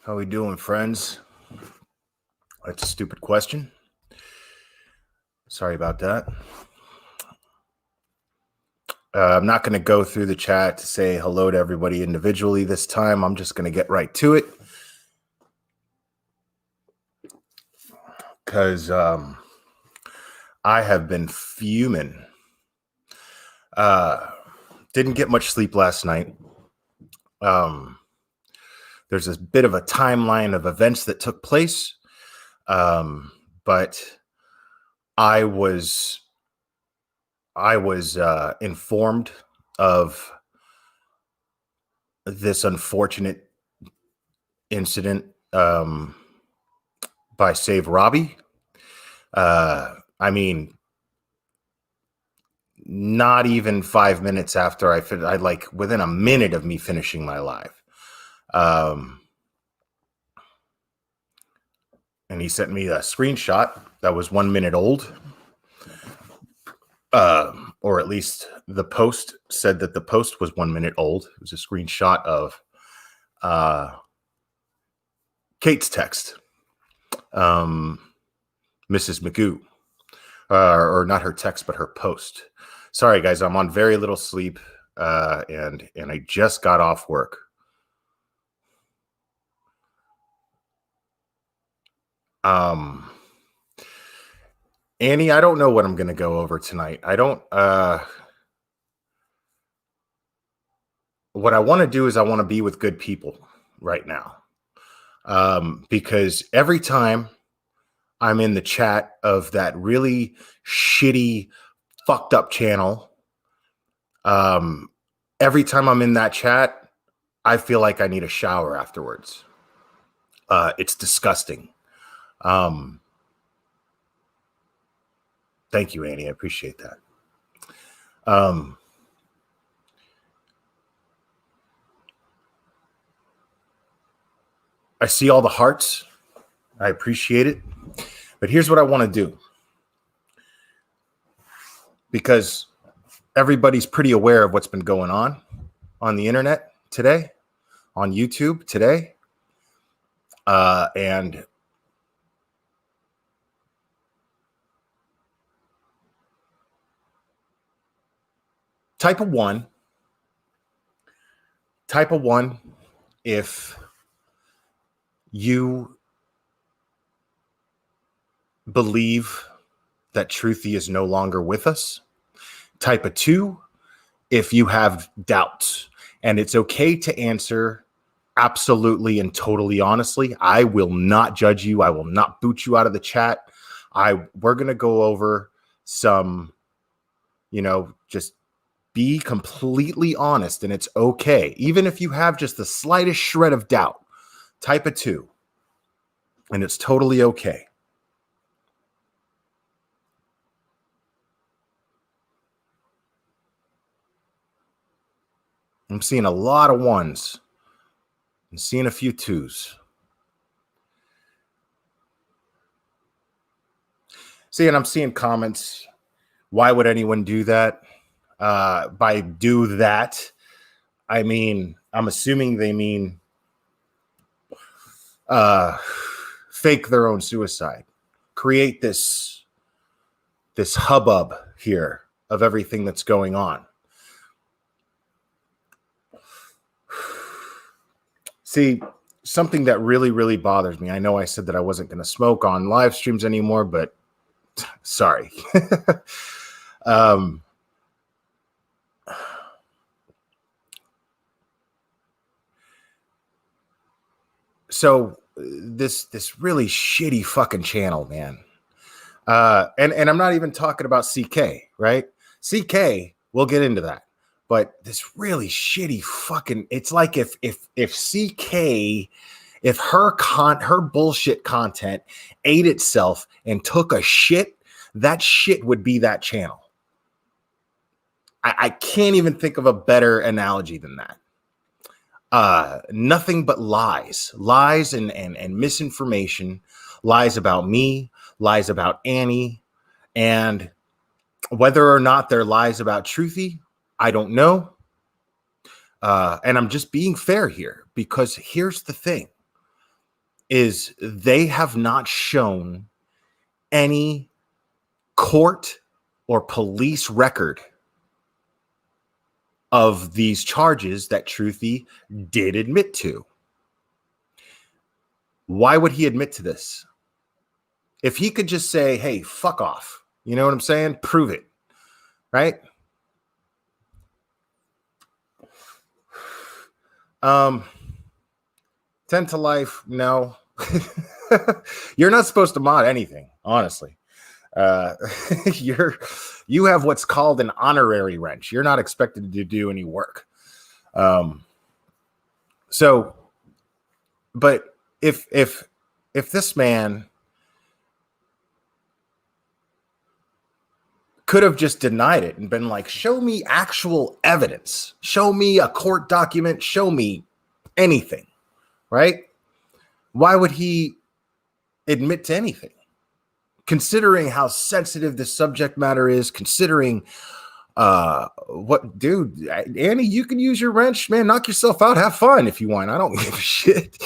How we doing, friends? That's a stupid question. Sorry about that. I'm not going to go through the chat to say hello to everybody individually this time. I'm just going to get right to it. Because I have been fuming. Didn't get much sleep last night. There's a bit of a timeline of events that took place. But I was informed of this unfortunate incident by Save Robbie. I mean, not even 5 minutes after I like within a minute of me finishing my live. And he sent me a screenshot that was 1 minute old. Or at least the post said that the post was 1 minute old. It was a screenshot of Kate's text. Mrs. Magoo. Or not her text, but her post. Sorry, guys, I'm on very little sleep, and I just got off work. Annie, I don't know what I'm going to go over tonight. I don't. What I want to do is I want to be with good people right now, because every time I'm in the chat of that really shitty, fucked up channel, every time I'm in that chat, I feel like I need a shower afterwards. It's disgusting. Thank you, Annie. I appreciate that. I see all the hearts. I appreciate it. But here's what I want to do. Because everybody's pretty aware of what's been going on the internet today, on YouTube today. And type of one, if you believe that Truthy is no longer with us. Type of 2, if you have doubts. And it's okay to answer absolutely and totally honestly. I will not judge you. I will not boot you out of the chat. We're going to go over some, just be completely honest, and it's okay. Even if you have just the slightest shred of doubt, type a 2, and it's totally okay. I'm seeing a lot of 1s. I'm seeing a few 2s. See, and I'm seeing comments. Why would anyone do that? By do that, I mean, I'm assuming they mean fake their own suicide. Create this hubbub here of everything that's going on. See, something that really, really bothers me. I know I said that I wasn't going to smoke on live streams anymore, but sorry. So this really shitty fucking channel, man. And I'm not even talking about CK, right? CK, we'll get into that. But this really shitty fucking, it's like if CK, if her bullshit content ate itself and took a shit, that shit would be that channel. I can't even think of a better analogy than that. Nothing but lies and misinformation, lies about me, lies about Annie, and whether or not they're lies about Truthy, I don't know. And I'm just being fair here, because here's the thing. is they have not shown any court or police record of these charges that Truthy did admit to. Why would he admit to this? If he could just say, hey, fuck off, you know what I'm saying? Prove it, right? 10 to life, no. You're not supposed to mod anything, honestly. You have what's called an honorary wrench. You're not expected to do any work. So, but if this man could have just denied it and been like, show me actual evidence, show me a court document, show me anything, right? Why would he admit to anything? Considering how sensitive the subject matter is, considering what, dude, Annie, you can use your wrench, man, knock yourself out, have fun if you want. I don't give a shit.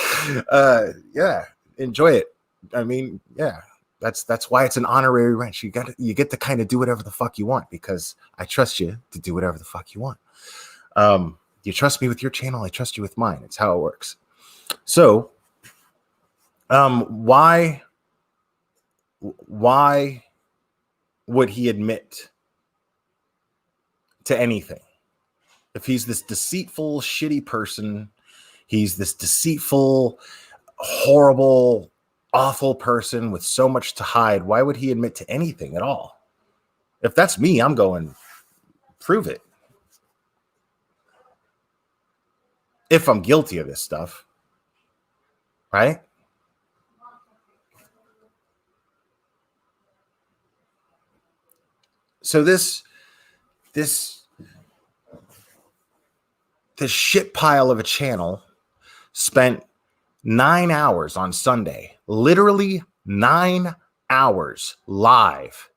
Yeah, enjoy it. I mean, yeah, that's why it's an honorary wrench. You get to kind of do whatever the fuck you want, because I trust you to do whatever the fuck you want. You trust me with your channel, I trust you with mine. It's how it works. So why would he admit to anything? If he's this deceitful, shitty person, he's this deceitful, horrible, awful person with so much to hide, why would he admit to anything at all? If that's me, I'm going, prove it. If I'm guilty of this stuff, right? So this shit pile of a channel spent 9 hours on Sunday, literally 9 hours live,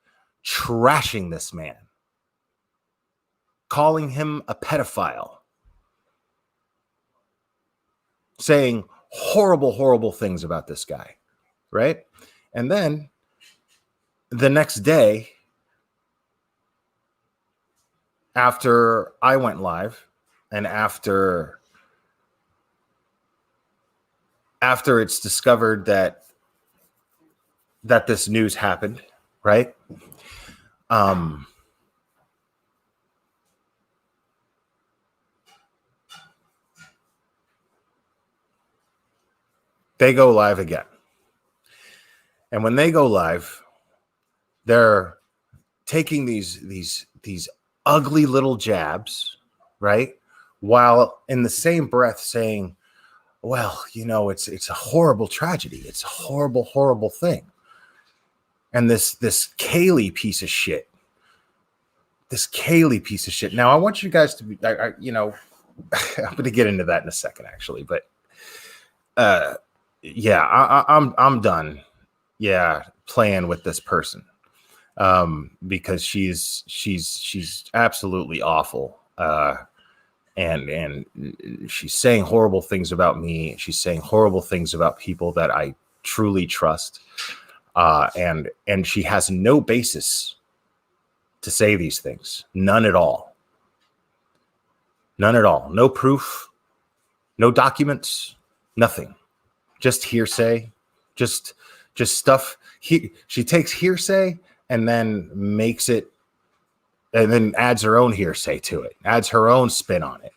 trashing this man, calling him a pedophile, saying horrible, horrible things about this guy, right? And then the next day, after I went live and after it's discovered that this news happened, right? They go live again. And when they go live, they're taking these ugly little jabs, right? While in the same breath saying, well, you know, it's a horrible tragedy. It's a horrible, horrible thing. And this Kaylee piece of shit. Now, I want you guys to be, you know, I'm going to get into that in a second, actually. But yeah, I'm done. Yeah, playing with this person. Because she's absolutely awful. And she's saying horrible things about me. She's saying horrible things about people that I truly trust. And she has no basis to say these things. None at all. None at all. No proof, no documents, nothing. Just hearsay, just stuff. She takes hearsay and then makes it, and then adds her own hearsay to it, adds her own spin on it.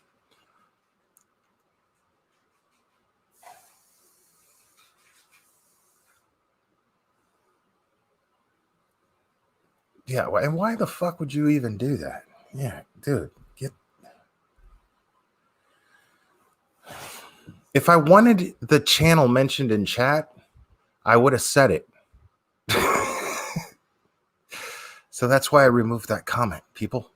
Yeah, and why the fuck would you even do that? Yeah, dude, if I wanted the channel mentioned in chat, I would have said it. So that's why I removed that comment, people.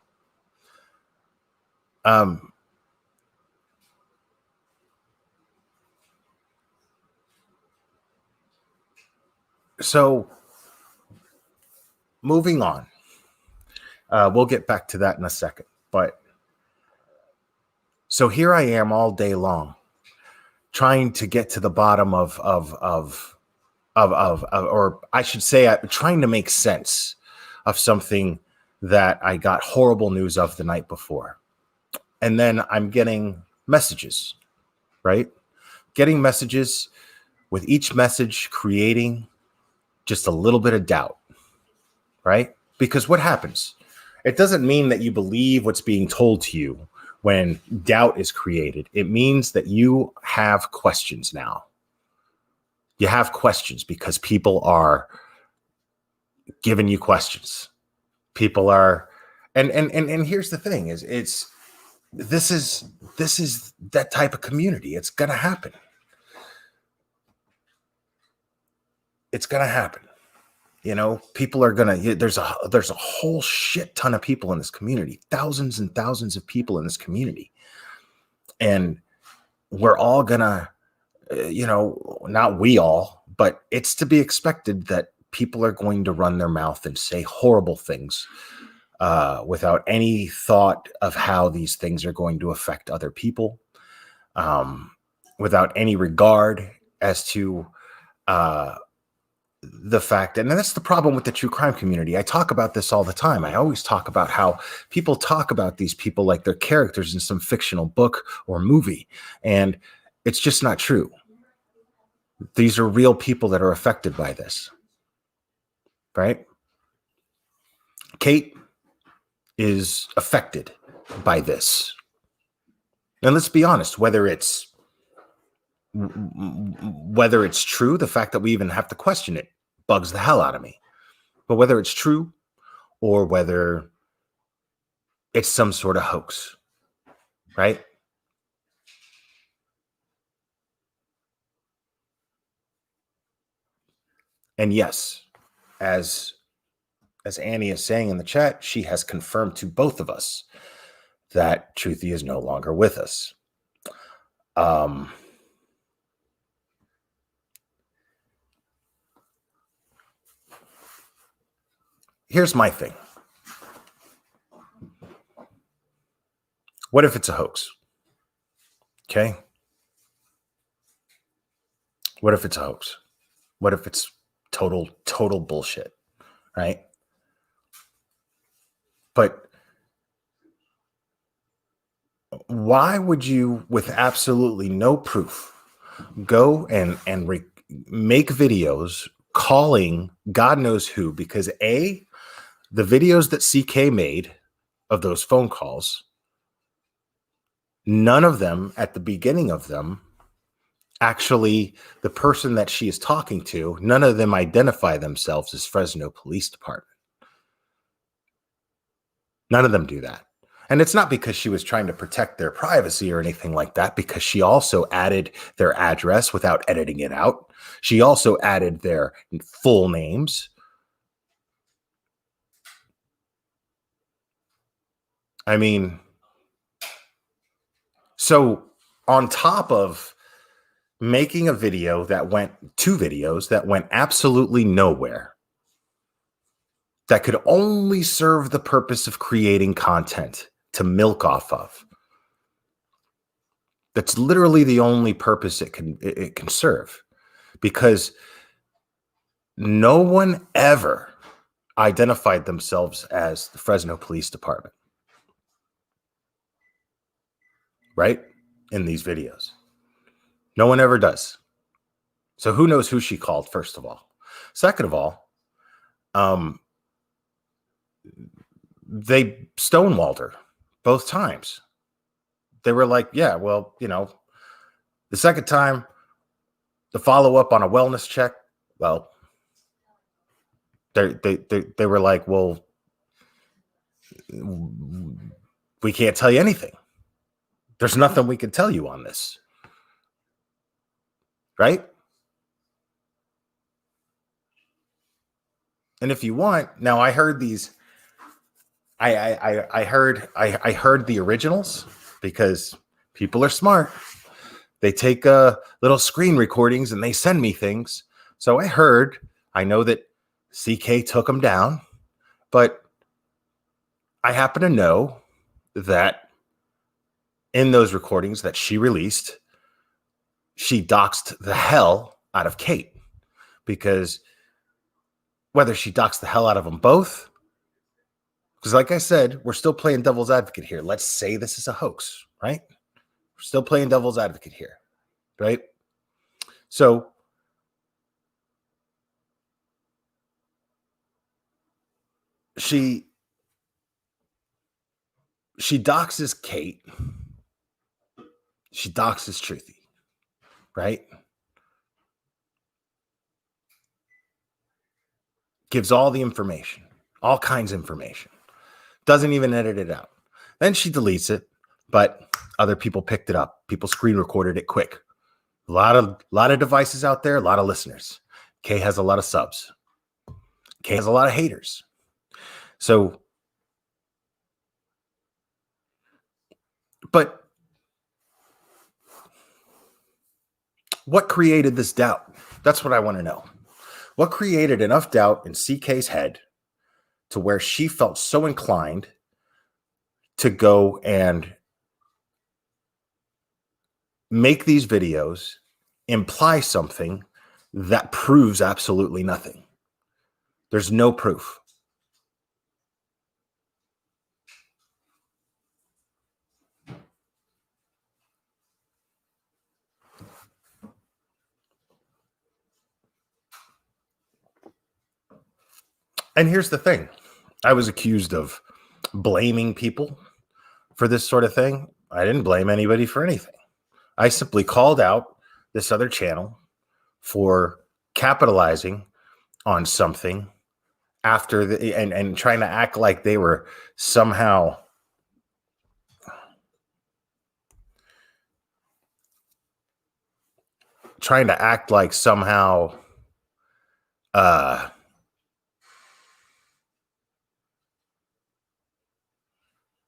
So moving on, we'll get back to that in a second. But so here I am all day long trying to get to the bottom or I should say, trying to make sense of something that I got horrible news of the night before. And then I'm getting messages, right? Getting messages, with each message creating just a little bit of doubt, right? Because what happens? It doesn't mean that you believe what's being told to you when doubt is created. It means that you have questions now. You have questions because people are giving you questions. People are, and here's the thing: this is that type of community. It's gonna happen. It's gonna happen. You know, people are gonna. There's a whole shit ton of people in this community, thousands and thousands of people in this community, and we're all gonna, not we all, but it's to be expected that people are going to run their mouth and say horrible things without any thought of how these things are going to affect other people, without any regard as to the fact. And that's the problem with the true crime community. I talk about this all the time. I always talk about how people talk about these people like they're characters in some fictional book or movie. And it's just not true. These are real people that are affected by this, right? Kate is affected by this. And let's be honest, whether it's true, the fact that we even have to question it bugs the hell out of me. But whether it's true or whether it's some sort of hoax, right? And yes, as Annie is saying in the chat, she has confirmed to both of us that Truthy is no longer with us. Here's my thing. What if it's a hoax? Okay. What if it's a hoax? What if it's total bullshit, right? But why would you, with absolutely no proof, go and make videos calling God knows who? Because the videos that CK made of those phone calls, none of them, at the beginning of them, actually, the person that she is talking to, none of them identify themselves as Fresno Police Department. None of them do that. And it's not because she was trying to protect their privacy or anything like that, because she also added their address without editing it out. She also added their full names. I mean, so on top of making a video that went, two videos that went absolutely nowhere, that could only serve the purpose of creating content to milk off of. That's literally the only purpose it can serve, because no one ever identified themselves as the Fresno Police Department, right? In these videos. No one ever does. So who knows who she called, first of all. Second of all, they stonewalled her both times. They were like, yeah, well, the second time, the follow-up on a wellness check, well, they were like, well, we can't tell you anything. There's nothing we can tell you on this. Right? And if you want, now I heard these, I heard the originals, because people are smart. They take little screen recordings and they send me things. So I know that CK took them down, but I happen to know that in those recordings that she released, she doxed the hell out of Kate, because whether she doxed the hell out of them both, because like I said, we're still playing devil's advocate here. Let's say this is a hoax, right? We're still playing devil's advocate here, right? So she doxes Kate. She doxes Truthy, right? Gives all the information, all kinds of information. Doesn't even edit it out. Then she deletes it, but other people picked it up. People screen recorded it quick. A lot of devices out there, a lot of listeners. Kay has a lot of subs. Kay has a lot of haters. So, but what created this doubt? That's what I want to know. What created enough doubt in CK's head to where she felt so inclined to go and make these videos imply something that proves absolutely nothing? There's no proof. And here's the thing. I was accused of blaming people for this sort of thing. I didn't blame anybody for anything. I simply called out this other channel for capitalizing on something after the and trying to act like they were somehow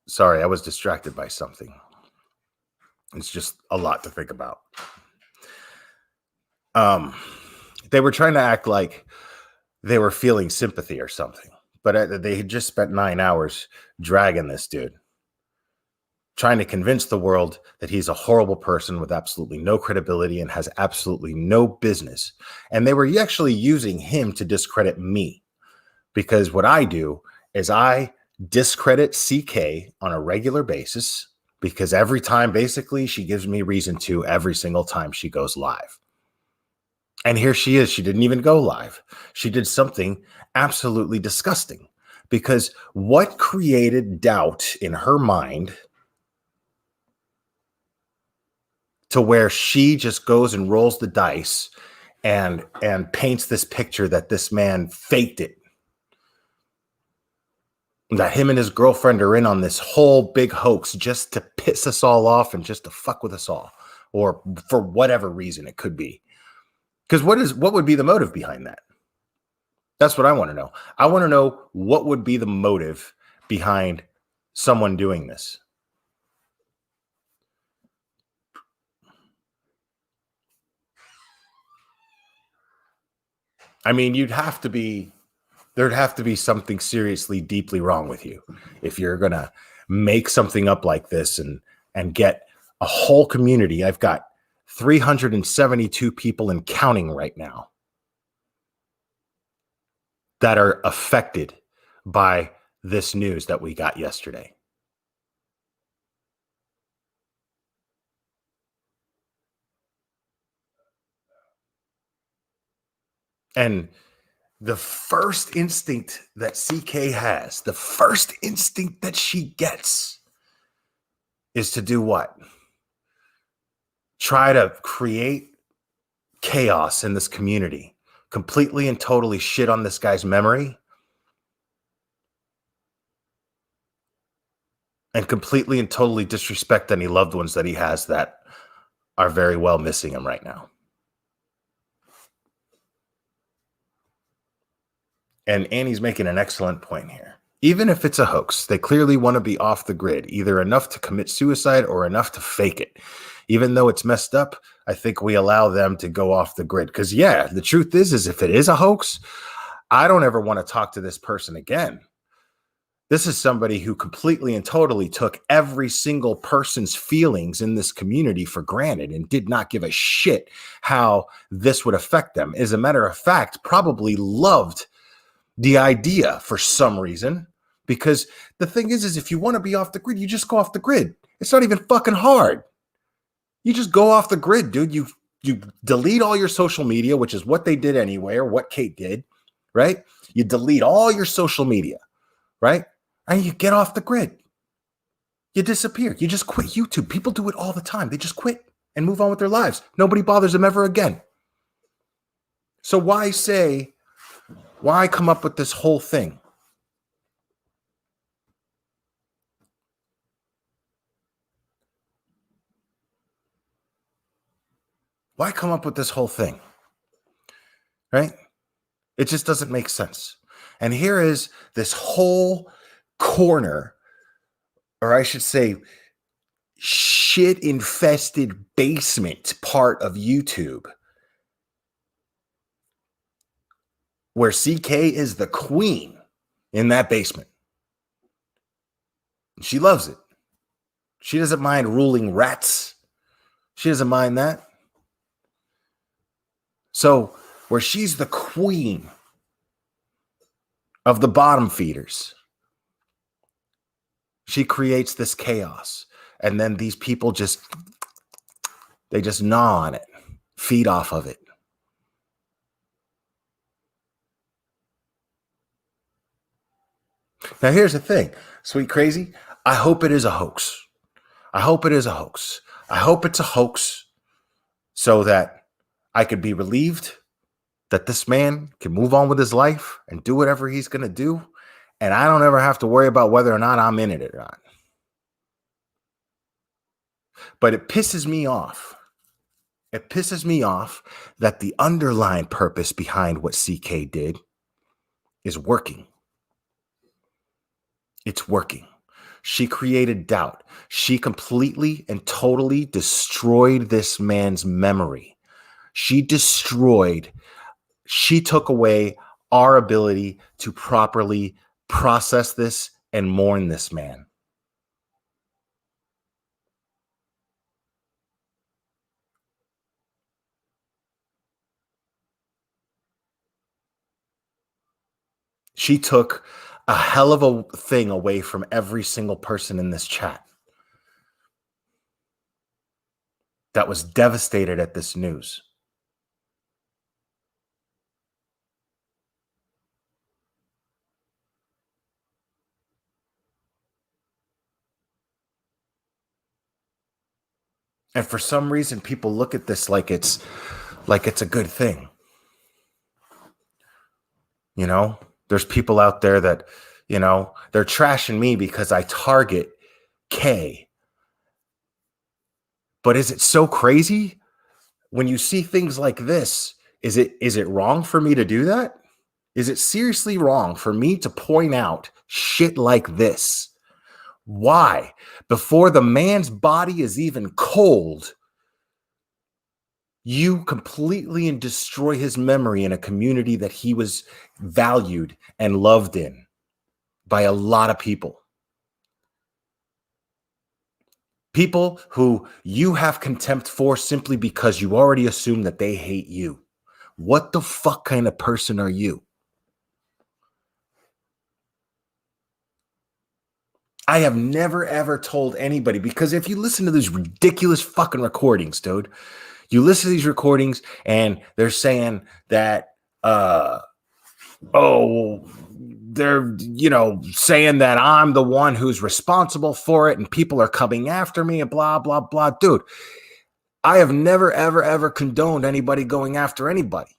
sorry, I was distracted by something. It's just a lot to think about. They were trying to act like they were feeling sympathy or something, but they had just spent 9 hours dragging this dude, trying to convince the world that he's a horrible person with absolutely no credibility and has absolutely no business. And they were actually using him to discredit me, because what I do is I discredit CK on a regular basis, because every time basically she gives me reason to every single time she goes live. And here she is. She didn't even go live. She did something absolutely disgusting, because what created doubt in her mind to where she just goes and rolls the dice and paints this picture that this man faked it, that him and his girlfriend are in on this whole big hoax just to piss us all off and just to fuck with us all, or for whatever reason it could be. Because what would be the motive behind that? That's what I want to know. I want to know what would be the motive behind someone doing this. I mean, there'd have to be something seriously deeply wrong with you if you're going to make something up like this and get a whole community. I've got 372 people and counting right now that are affected by this news that we got yesterday. And the first instinct that CK has, the first instinct that she gets, is to do what? Try to create chaos in this community, completely and totally shit on this guy's memory, and completely and totally disrespect any loved ones that he has that are very well missing him right now. And Annie's making an excellent point here. Even if it's a hoax, they clearly want to be off the grid, either enough to commit suicide or enough to fake it. Even though it's messed up, I think we allow them to go off the grid. Because, yeah, the truth is if it is a hoax, I don't ever want to talk to this person again. This is somebody who completely and totally took every single person's feelings in this community for granted and did not give a shit how this would affect them. As a matter of fact, probably loved the idea for some reason, because the thing is if you want to be off the grid, you just go off the grid. It's not even fucking hard. You just go off the grid, dude. You delete all your social media, which is what they did anyway, or what Kate did, right? You delete all your social media, right? And you get off the grid. You disappear. You just quit YouTube. People do it all the time. They just quit and move on with their lives. Nobody bothers them ever again. So why come up with this whole thing? Why come up with this whole thing? Right? It just doesn't make sense. And here is this whole corner, or I should say, shit infested basement part of YouTube, where CK is the queen in that basement. She loves it. She doesn't mind ruling rats. She doesn't mind that. So, where she's the queen of the bottom feeders, she creates this chaos. And then these people they just gnaw on it, feed off of it. Now, here's the thing, Sweet Crazy. I hope it is a hoax. I hope it is a hoax. I hope it's a hoax so that I could be relieved that this man can move on with his life and do whatever he's going to do. And I don't ever have to worry about whether or not I'm in it or not. But it pisses me off. It pisses me off that the underlying purpose behind what CK did is working. It's working. She created doubt. She completely and totally destroyed this man's memory. She took away our ability to properly process this and mourn this man. She took a hell of a thing away from every single person in this chat that was devastated at this news. And for some reason, people look at this like it's a good thing. You know, there's people out there that, they're trashing me because I target K. But is it so crazy when you see things like this? Is it wrong for me to do that? Is it seriously wrong for me to point out shit like this? Why? Before the man's body is even cold, you completely and destroy his memory in a community that he was valued and loved in by a lot of people. People who you have contempt for simply because you already assume that they hate you. What the fuck kind of person are you? I have never, ever told anybody, because if you listen to these ridiculous fucking recordings, dude, you listen to these recordings and they're saying that, they're, saying that I'm the one who's responsible for it and people are coming after me and blah, blah, blah. Dude, I have never, ever, ever condoned anybody going after anybody.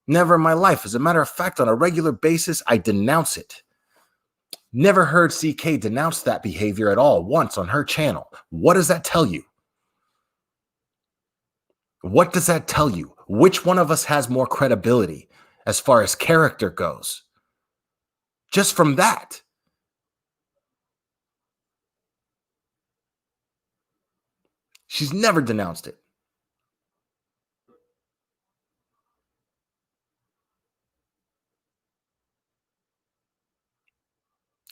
Never in my life. As a matter of fact, on a regular basis, I denounce it. Never heard CK denounce that behavior at all once on her channel. What does that tell you? What does that tell you? Which one of us has more credibility as far as character goes? Just from that. She's never denounced it.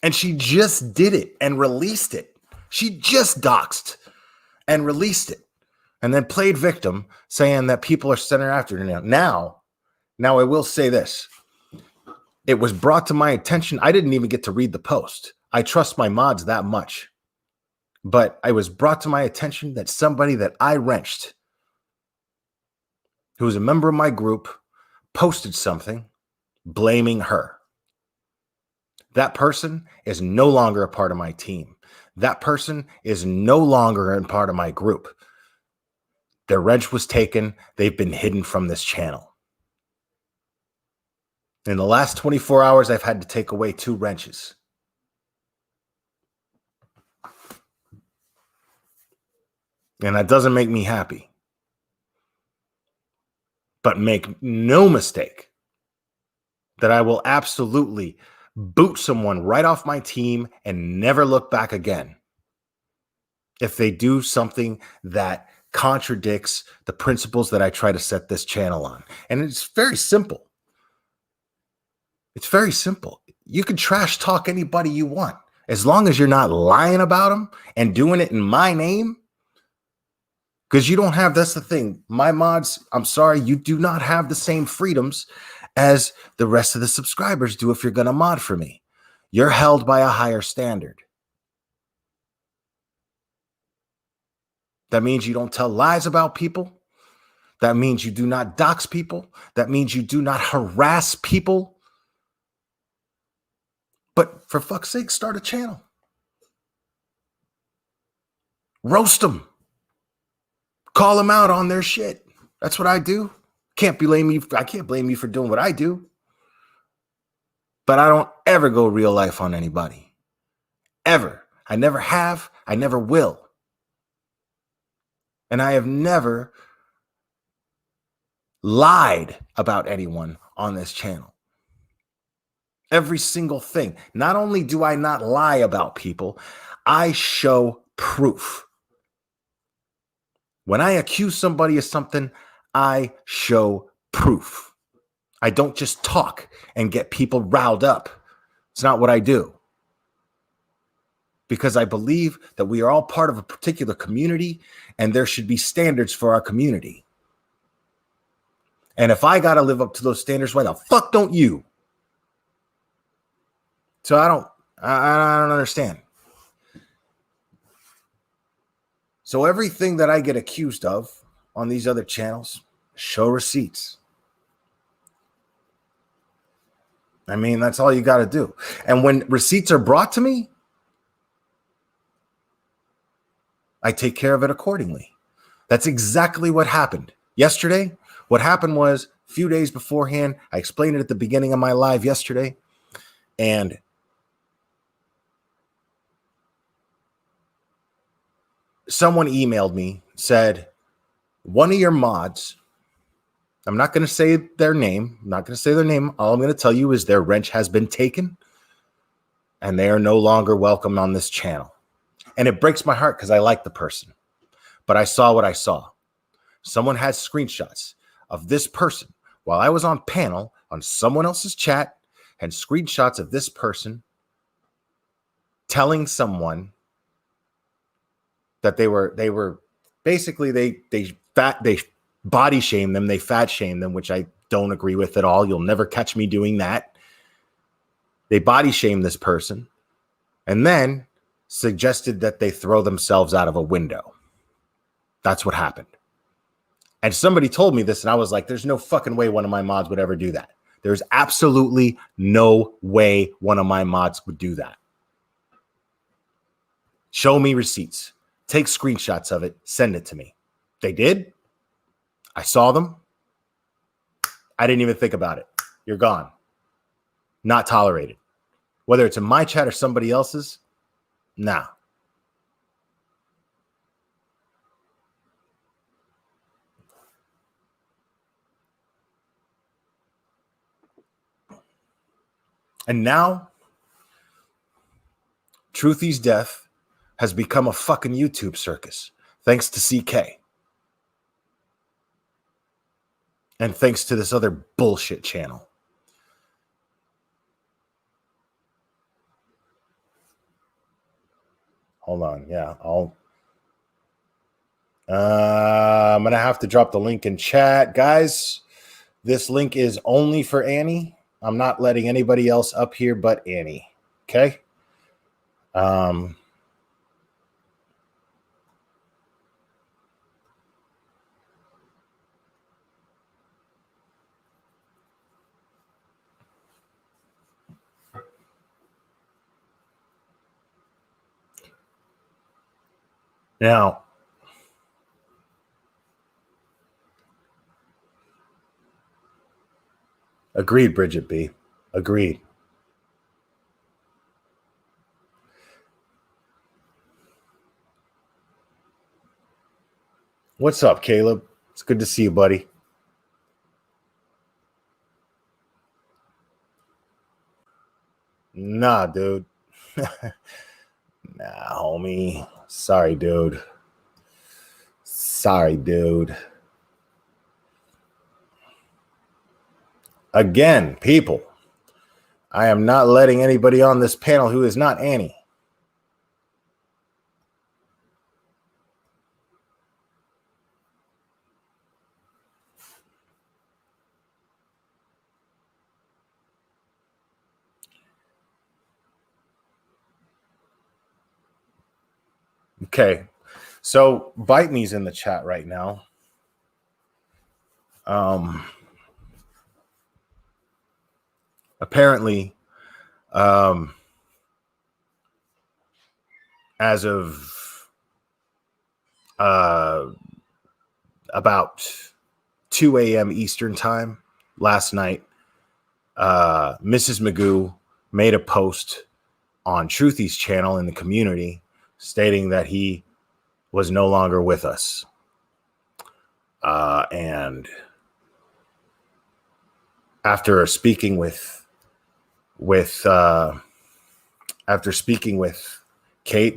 And she just did it and released it. She just doxed and released it and then played victim, saying that people are sending her after her now. Now, I will say this. It was brought to my attention. I didn't even get to read the post. I trust my mods that much. But it was brought to my attention that somebody that I wrenched, who was a member of my group, posted something blaming her. That person is no longer a part of my team. That person is no longer a part of my group. Their wrench was taken. They've been hidden from this channel. In the last 24 hours, I've had to take away 2 wrenches. And that doesn't make me happy. But make no mistake that I will absolutely boot someone right off my team and never look back again if they do something that contradicts the principles that I try to set this channel on. And it's very simple. It's very simple. You can trash talk anybody you want. As long as you're not lying about them and doing it in my name. Because you don't have, that's the thing. My mods, I'm sorry, you do not have the same freedoms as the rest of the subscribers do if you're going to mod for me. You're held by a higher standard. That means you don't tell lies about people. That means you do not dox people. That means you do not harass people. But for fuck's sake, start a channel. Roast them. Call them out on their shit. That's what I do. I can't blame you for doing what I do. But I don't ever go real life on anybody. Ever. I never have. I never will. And I have never lied about anyone on this channel. Every single thing. Not only do I not lie about people, I show proof. When I accuse somebody of something, I show proof. I don't just talk and get people riled up. It's not what I do. Because I believe that we are all part of a particular community and there should be standards for our community. And if I got to live up to those standards, why the fuck don't you? So I don't understand. So everything that I get accused of on these other channels, show receipts. I mean, that's all you got to do. And when receipts are brought to me, I take care of it accordingly. That's exactly what happened yesterday. What happened was a few days beforehand, I explained it at the beginning of my live yesterday, and someone emailed me, said, one of your mods, I'm not going to say their name. All I'm going to tell you is their wrench has been taken and they are no longer welcome on this channel. And it breaks my heart because I like the person. But I saw what I saw. Someone had screenshots of this person while I was on panel on someone else's chat, and screenshots of this person telling someone that they were basically they body shame them, they fat shame them, which I don't agree with at all. You'll never catch me doing that. They body shame this person and then suggested that they throw themselves out of a window. That's what happened. And somebody told me this and I was like, there's no fucking way one of my mods would ever do that. There's absolutely no way one of my mods would do that. Show me receipts. Take screenshots of it. Send it to me. They did. I saw them. I didn't even think about it. You're gone. Not tolerated. Whether it's in my chat or somebody else's, nah. And now, Truthy's death has become a fucking YouTube circus, thanks to CK. And thanks to this other bullshit channel. Hold on. Yeah, I'm gonna have to drop the link in chat, guys. This link is only for Annie. I'm not letting anybody else up here but Annie. Okay. Now, agreed, Bridget B. Agreed. What's up, Caleb? It's good to see you, buddy. Nah, dude. Nah, homie. Sorry, dude. Sorry, dude. Again, people, I am not letting anybody on this panel who is not Annie. Okay, so Bite Me's in the chat right now. Apparently, as of about 2 a.m. Eastern time last night, Mrs. Magoo made a post on Truthy's channel in the community stating that he was no longer with us. And after speaking with Kate,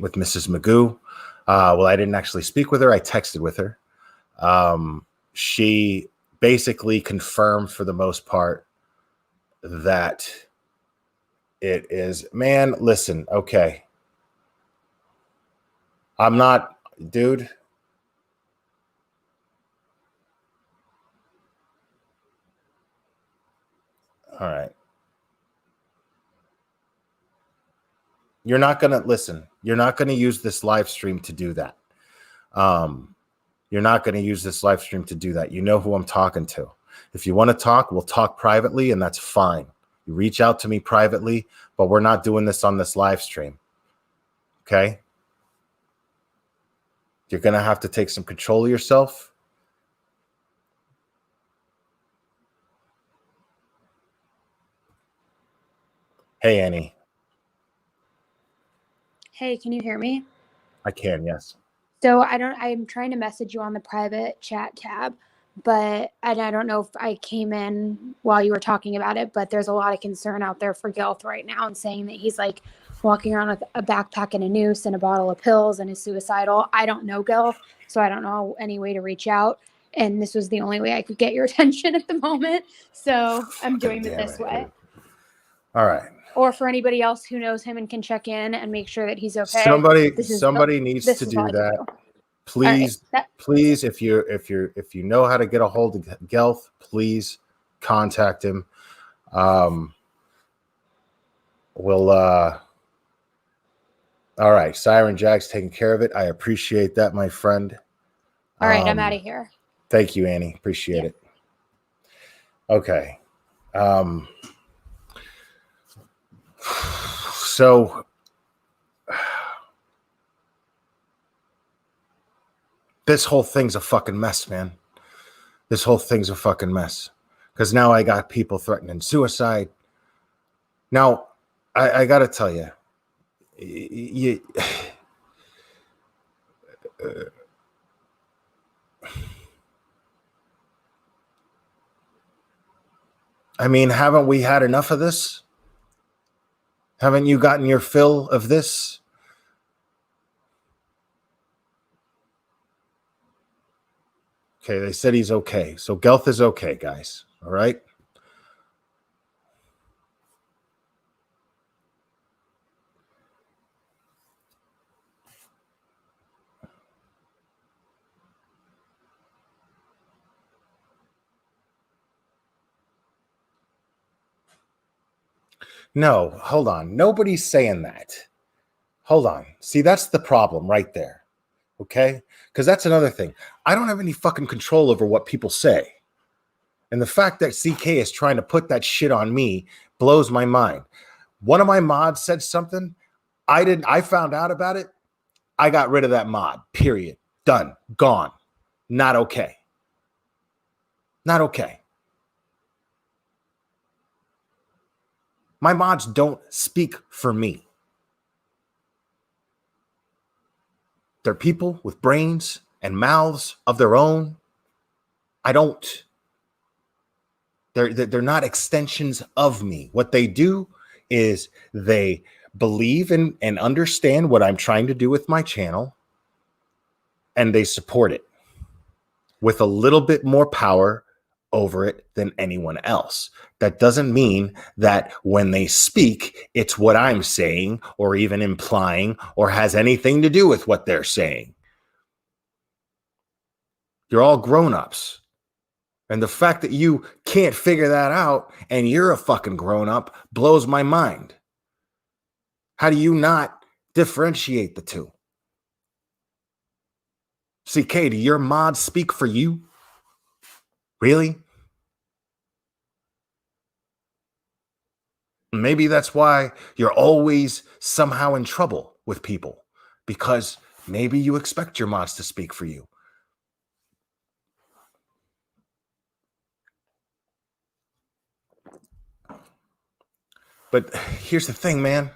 with Mrs. Magoo, well, I didn't actually speak with her. I texted with her. She basically confirmed for the most part that it is, man, listen, okay. I'm not, dude. All right. You're not going to listen. You're not going to use this live stream to do that. You're not going to use this live stream to do that. You know who I'm talking to. If you want to talk, we'll talk privately, and that's fine. You reach out to me privately, but we're not doing this on this live stream. Okay? You're going to have to take some control of yourself. Hey, Annie. Hey, can you hear me? I can, yes. So I'm trying to message you on the private chat tab, but I don't know if I came in while you were talking about it, but there's a lot of concern out there for Gilth right now and saying that he's like walking around with a backpack and a noose and a bottle of pills and is suicidal. I don't know Gilth, so I don't know any way to reach out. And this was the only way I could get your attention at the moment. So I'm doing it this way. All right. Or for anybody else who knows him and can check in and make sure that he's okay. Somebody needs to do that. Please, please, if you know how to get a hold of Gelth, please contact him. We'll all right. Siren Jack's taking care of it. I appreciate that, my friend. All right, I'm out of here. Thank you, Annie. Appreciate it. Okay. So this whole thing's a fucking mess, man. This whole thing's a fucking mess. Because now I got people threatening suicide. Now, I got to tell you, I mean, haven't we had enough of this? Haven't you gotten your fill of this? Okay, they said he's okay. So Gelth is okay, guys. All right? No, hold on. Nobody's saying that. Hold on. See, that's the problem right there. Okay? Because that's another thing. I don't have any fucking control over what people say. And the fact that CK is trying to put that shit on me blows my mind. One of my mods said something. I found out about it. I got rid of that mod. Period. Done. Gone. Not okay. Not okay. My mods don't speak for me. They're people with brains and mouths of their own. I don't. They're not extensions of me. What they do is they believe in and understand what I'm trying to do with my channel, and they support it with a little bit more power over it than anyone else. That doesn't mean that when they speak, it's what I'm saying or even implying or has anything to do with what they're saying. You're all grown-ups. And the fact that you can't figure that out and you're a fucking grown-up blows my mind. How do you not differentiate the two? CK, do your mods speak for you? Really? Maybe that's why you're always somehow in trouble with people, because maybe you expect your mods to speak for you. But here's the thing, man.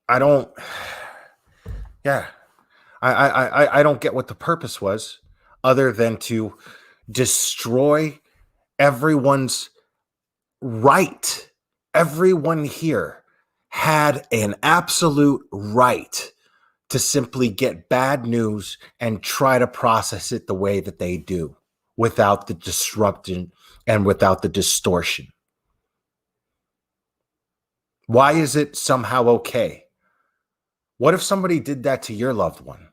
I don't get what the purpose was other than to destroy everyone's right. Everyone here had an absolute right to simply get bad news and try to process it the way that they do without the disruption and without the distortion. Why is it somehow okay? What if somebody did that to your loved one?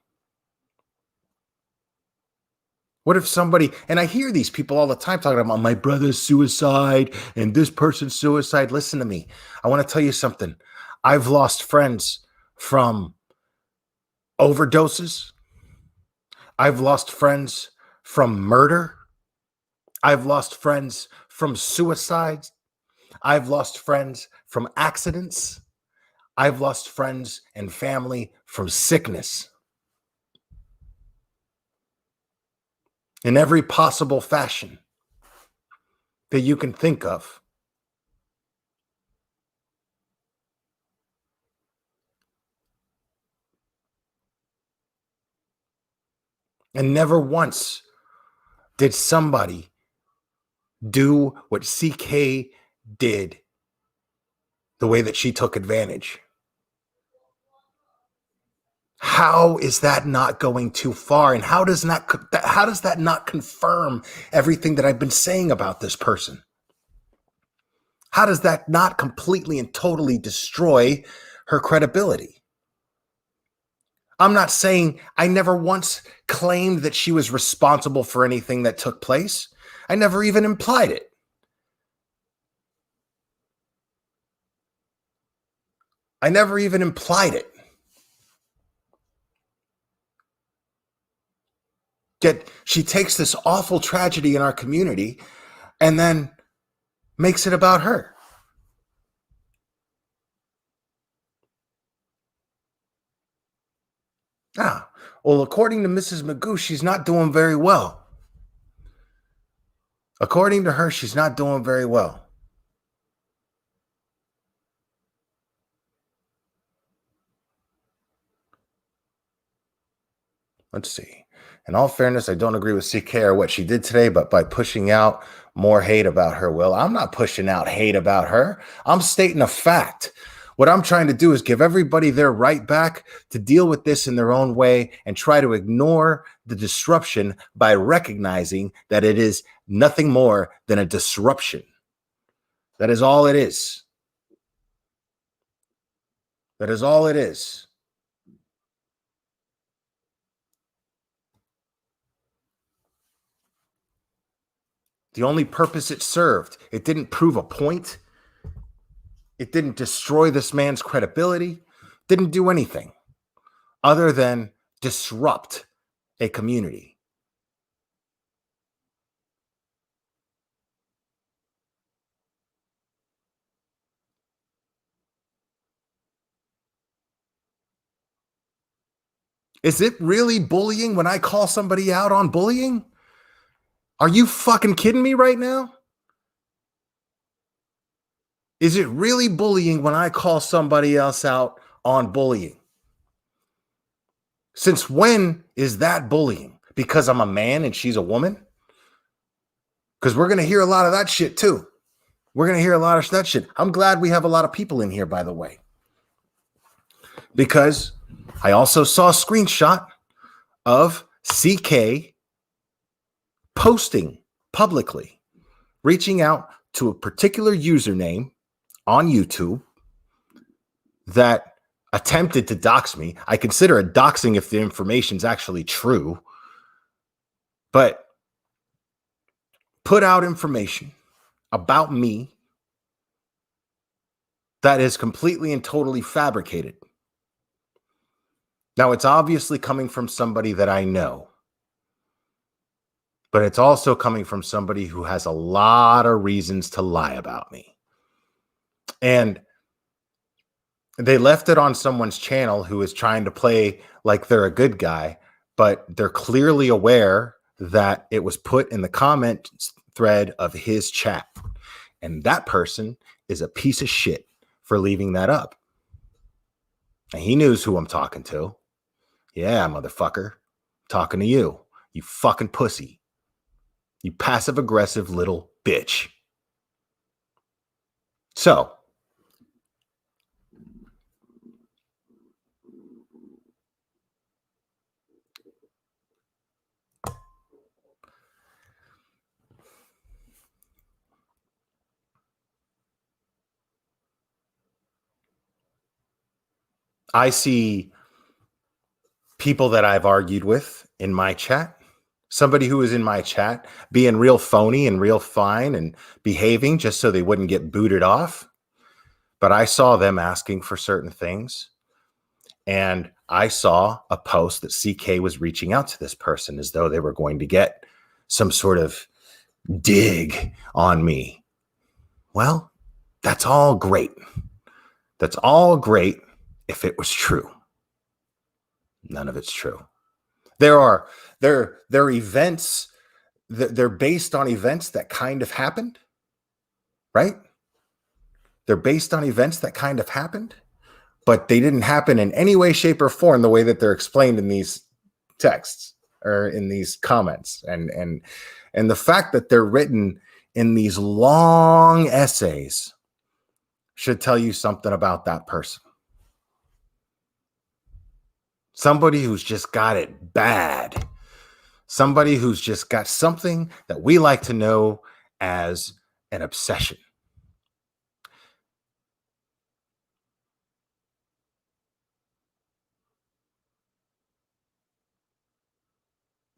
What if somebody, and I hear these people all the time talking about my brother's suicide and this person's suicide. Listen to me. I want to tell you something. I've lost friends from overdoses. I've lost friends from murder. I've lost friends from suicides. I've lost friends from accidents. I've lost friends and family from sickness. In every possible fashion that you can think of. And never once did somebody do what CK did the way that she took advantage. How is that not going too far? And how does that not confirm everything that I've been saying about this person? How does that not completely and totally destroy her credibility? I'm not saying I never once claimed that she was responsible for anything that took place. I never even implied it. I never even implied it. Yet she takes this awful tragedy in our community and then makes it about her. Ah, well, according to Mrs. Magoo, she's not doing very well. According to her, she's not doing very well. Let's see. In all fairness, I don't agree with CK or what she did today, but by pushing out more hate about her, Will, I'm not pushing out hate about her. I'm stating a fact. What I'm trying to do is give everybody their right back to deal with this in their own way and try to ignore the disruption by recognizing that it is nothing more than a disruption. That is all it is. That is all it is. The only purpose it served, it didn't prove a point. It didn't destroy this man's credibility. Didn't do anything other than disrupt a community. Is it really bullying when I call somebody out on bullying? Are you fucking kidding me right now? Is it really bullying when I call somebody else out on bullying? Since when is that bullying? Because I'm a man and she's a woman? Because we're going to hear a lot of that shit too. We're going to hear a lot of that shit. I'm glad we have a lot of people in here, by the way. Because I also saw a screenshot of CK posting publicly, reaching out to a particular username on YouTube that attempted to dox me. I consider it doxing if the information's actually true, but put out information about me that is completely and totally fabricated. Now, it's obviously coming from somebody that I know, but it's also coming from somebody who has a lot of reasons to lie about me. And they left it on someone's channel who is trying to play like they're a good guy, but they're clearly aware that it was put in the comment thread of his chat. And that person is a piece of shit for leaving that up. And he knows who I'm talking to. Yeah, motherfucker. Talking to you. You fucking pussy. You passive-aggressive little bitch. So, I see people that I've argued with in my chat, somebody who was in my chat being real phony and real fine and behaving just so they wouldn't get booted off. But I saw them asking for certain things. And I saw a post that CK was reaching out to this person as though they were going to get some sort of dig on me. Well, that's all great. That's all great if it was true. None of it's true. There are events that they're based on events that kind of happened, right? They're based on events that kind of happened, but they didn't happen in any way, shape, or form the way that they're explained in these texts or in these comments. And the fact that they're written in these long essays should tell you something about that person. Somebody who's just got it bad. Somebody who's just got something that we like to know as an obsession.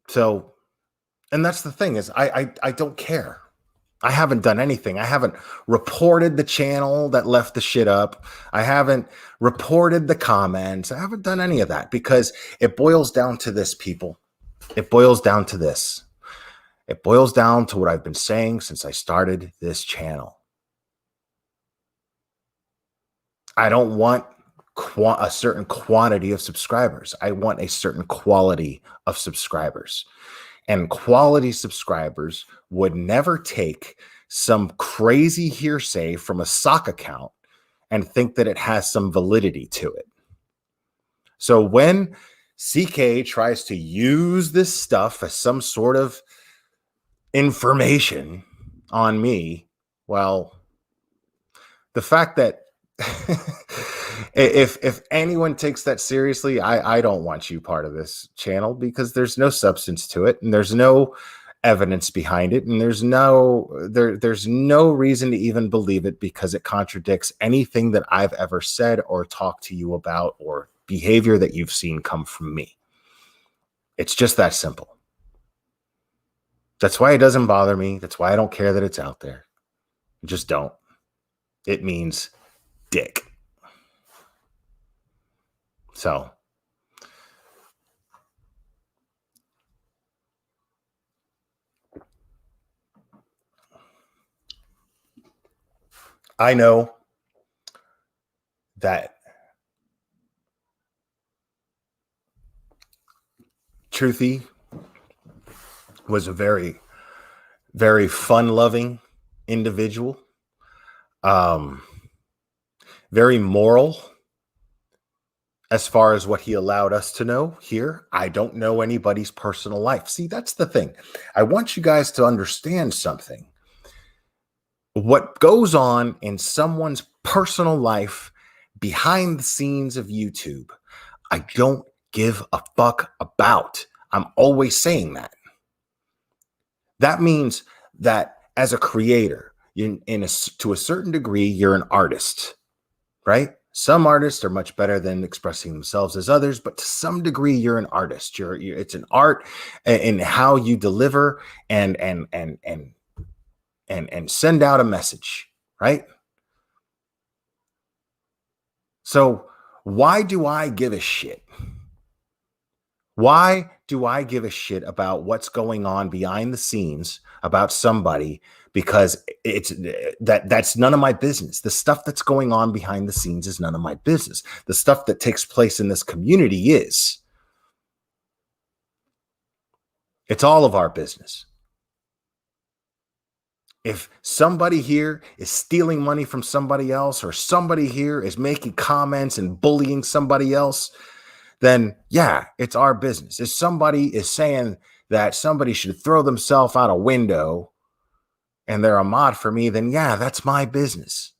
So, and that's the thing is I don't care. I haven't done anything. I haven't reported the channel that left the shit up. I haven't reported the comments. I haven't done any of that because it boils down to this, people. It boils down to this. It boils down to what I've been saying since I started this channel. I don't want a certain quantity of subscribers. I want a certain quality of subscribers. And quality subscribers would never take some crazy hearsay from a sock account and think that it has some validity to it. So when CK tries to use this stuff as some sort of information on me, well, the fact that if anyone takes that seriously, I don't want you part of this channel because there's no substance to it and there's no evidence behind it and there's no reason to even believe it because it contradicts anything that I've ever said or talked to you about or behavior that you've seen come from me. It's just that simple. That's why it doesn't bother me. That's why I don't care that it's out there. Just don't. It means dick. So I know that Truthy was a very, very fun-loving individual. Very moral as far as what he allowed us to know here. I don't know anybody's personal life. See, that's the thing. I want you guys to understand something. What goes on in someone's personal life behind the scenes of YouTube, I don't give a fuck about. I'm always saying that. That means that as a creator, to a certain degree, you're an artist, right? Some artists are much better than expressing themselves as others, but to some degree, you're an artist. It's an art in how you deliver and send out a message, right? So why do I give a shit? Why do I give a shit about what's going on behind the scenes about somebody? Because that's none of my business. The stuff that's going on behind the scenes is none of my business. The stuff that takes place in this community is. It's all of our business. If somebody here is stealing money from somebody else, or somebody here is making comments and bullying somebody else, then yeah, it's our business. If somebody is saying that somebody should throw themselves out a window and they're a mod for me, then yeah, that's my business.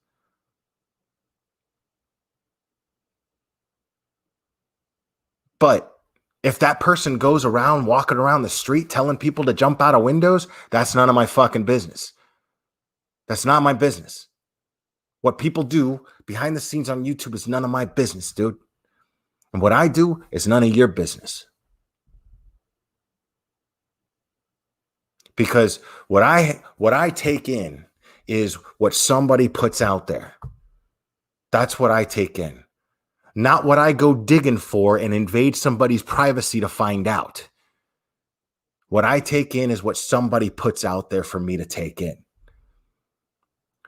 But if that person goes around walking around the street telling people to jump out of windows, that's none of my fucking business. That's not my business. What people do behind the scenes on YouTube is none of my business, dude. And what I do is none of your business. Because what I take in is what somebody puts out there. That's what I take in. Not what I go digging for and invade somebody's privacy to find out. What I take in is what somebody puts out there for me to take in.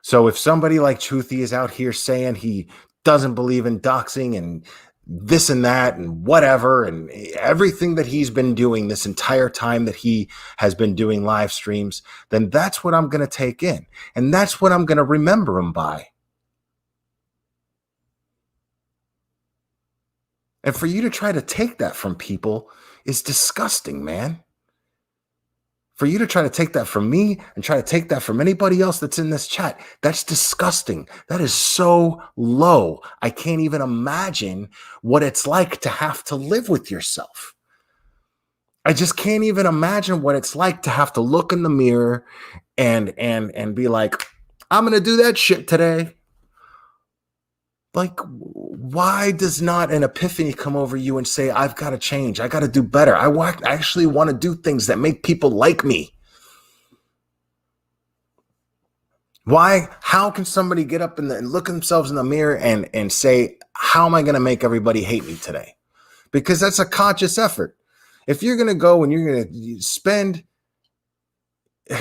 So if somebody like Truthy is out here saying he doesn't believe in doxing and this and that and whatever, and everything that he's been doing this entire time that he has been doing live streams, then that's what I'm going to take in. And that's what I'm going to remember him by. And for you to try to take that from people is disgusting, man. For you to try to take that from me and try to take that from anybody else that's in this chat, that's disgusting. That is so low. I can't even imagine what it's like to have to live with yourself. I just can't even imagine what it's like to have to look in the mirror and be like, I'm going to do that shit today. Like, why does not an epiphany come over you and say, I've got to change. I got to do better. I actually want to do things that make people like me. Why? How can somebody get up and look themselves in the mirror and say, how am I going to make everybody hate me today? Because that's a conscious effort. If you're going to go and you're going to spend,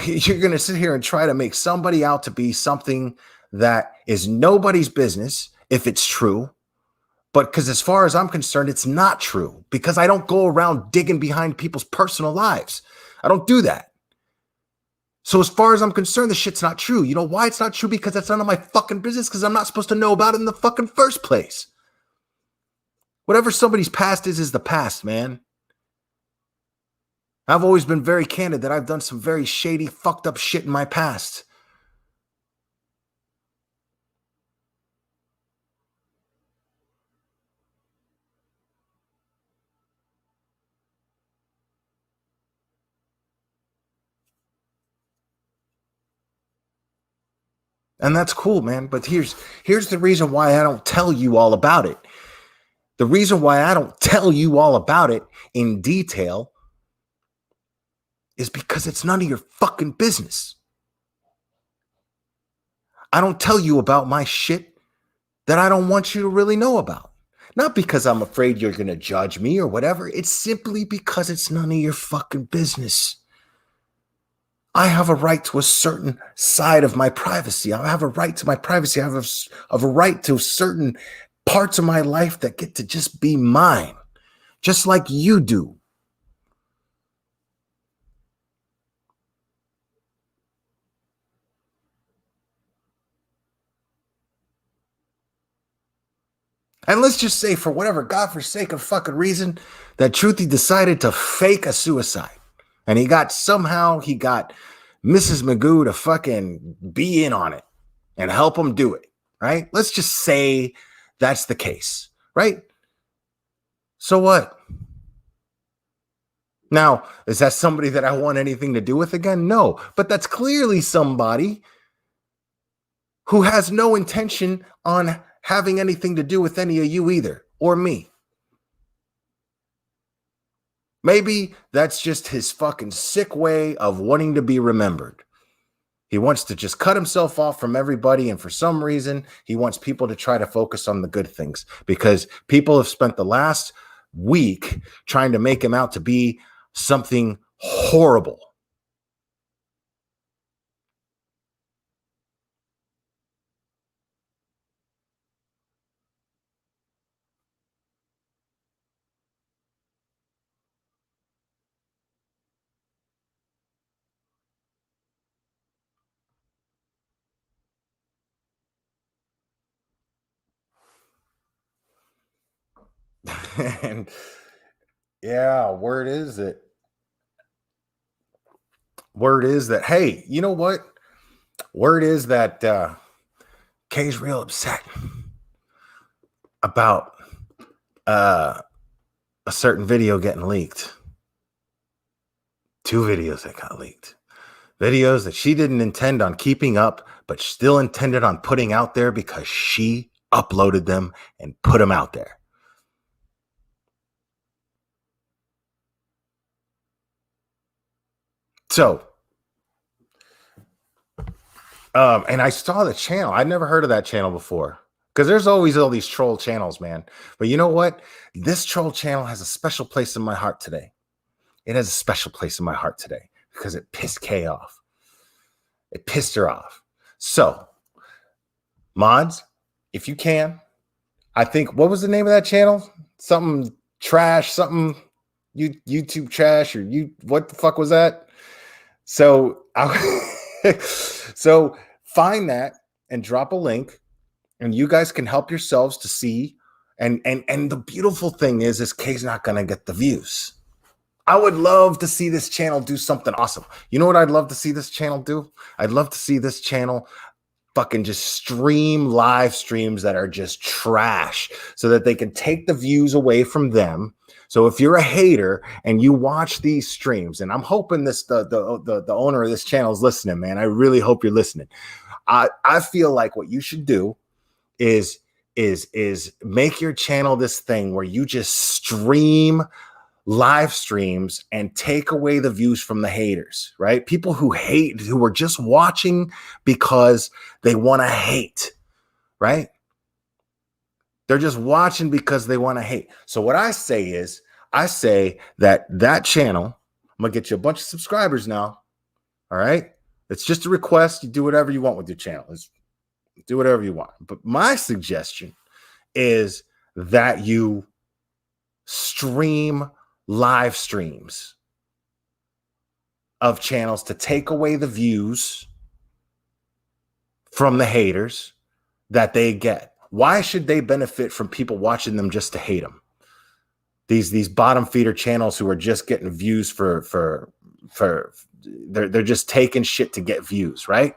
you're going to sit here and try to make somebody out to be something that is nobody's business, if it's true. But because as far as I'm concerned, it's not true, because I don't go around digging behind people's personal lives. I don't do that. So as far as I'm concerned, the shit's not true. You know why it's not true? Because that's none of my fucking business, because I'm not supposed to know about it in the fucking first place. Whatever somebody's past is the past, man. I've always been very candid that I've done some very shady, fucked up shit in my past. And that's cool, man. But here's the reason why I don't tell you all about it. The reason why I don't tell you all about it in detail is because it's none of your fucking business. I don't tell you about my shit that I don't want you to really know about. Not because I'm afraid you're going to judge me or whatever. It's simply because it's none of your fucking business. I have a right to a certain side of my privacy. I have a right to my privacy. I have a right to certain parts of my life that get to just be mine, just like you do. And let's just say, for whatever godforsaken fucking reason, that Truthy decided to fake a suicide. And he got Mrs. Magoo to fucking be in on it and help him do it, right? Let's just say that's the case, right? So what? Now, is that somebody that I want anything to do with again? No, but that's clearly somebody who has no intention on having anything to do with any of you either, or me. Maybe that's just his fucking sick way of wanting to be remembered. He wants to just cut himself off from everybody, and for some reason, he wants people to try to focus on the good things because people have spent the last week trying to make him out to be something horrible. And yeah, word is that, hey, you know what? Word is that Kay's real upset about a certain video getting leaked. 2 videos that got leaked. Videos that she didn't intend on keeping up, but still intended on putting out there because she uploaded them and put them out there. So, and I saw the channel. I'd never heard of that channel before because there's always all these troll channels, man. But you know what? This troll channel has a special place in my heart today. It has a special place in my heart today because it pissed Kay off. It pissed her off. So, mods, if you can, I think, what was the name of that channel? Something trash, something YouTube trash, or what the fuck was that? So, so find that and drop a link, and you guys can help yourselves to see. And the beautiful thing is Kay's not gonna get the views. I would love to see this channel do something awesome. You know what I'd love to see this channel do? I'd love to see this channel fucking just stream live streams that are just trash so that they can take the views away from them. So if you're a hater and you watch these streams, and I'm hoping the owner of this channel is listening, man. I really hope you're listening. I feel like what you should do is make your channel this thing where you just stream live streams and take away the views from the haters, right? People who hate, who are just watching because they want to hate, right? They're just watching because they want to hate. So what I say is, I say that channel, I'm going to get you a bunch of subscribers now. All right. It's just a request. You do whatever you want with your channel. Do whatever you want. But my suggestion is that you stream live streams of channels to take away the views from the haters that they get. Why should they benefit from people watching them just to hate them? These bottom feeder channels who are just getting views for they're just taking shit to get views, right?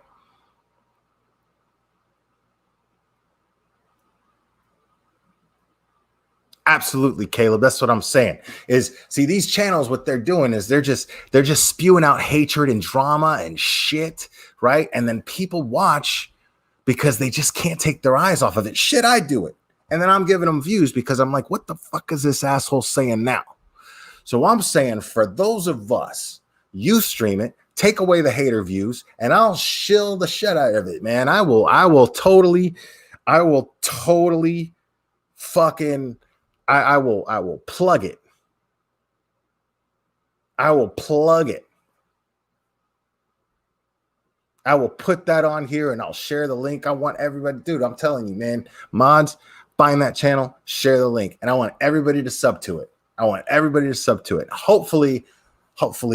Absolutely, Caleb. That's what I'm saying. See, these channels, what they're doing is they're just spewing out hatred and drama and shit, right? And then people watch because they just can't take their eyes off of it. Shit, I do it. And then I'm giving them views because I'm like, what the fuck is this asshole saying now? So I'm saying, for those of us, You stream it, take away the hater views, and I'll shill the shit out of it, man. I will totally fucking I will plug it. I will plug it. I will put that on here and I'll share the link. I want everybody, dude, I'm telling you, man, mods, find that channel, share the link. And I want everybody to sub to it. Hopefully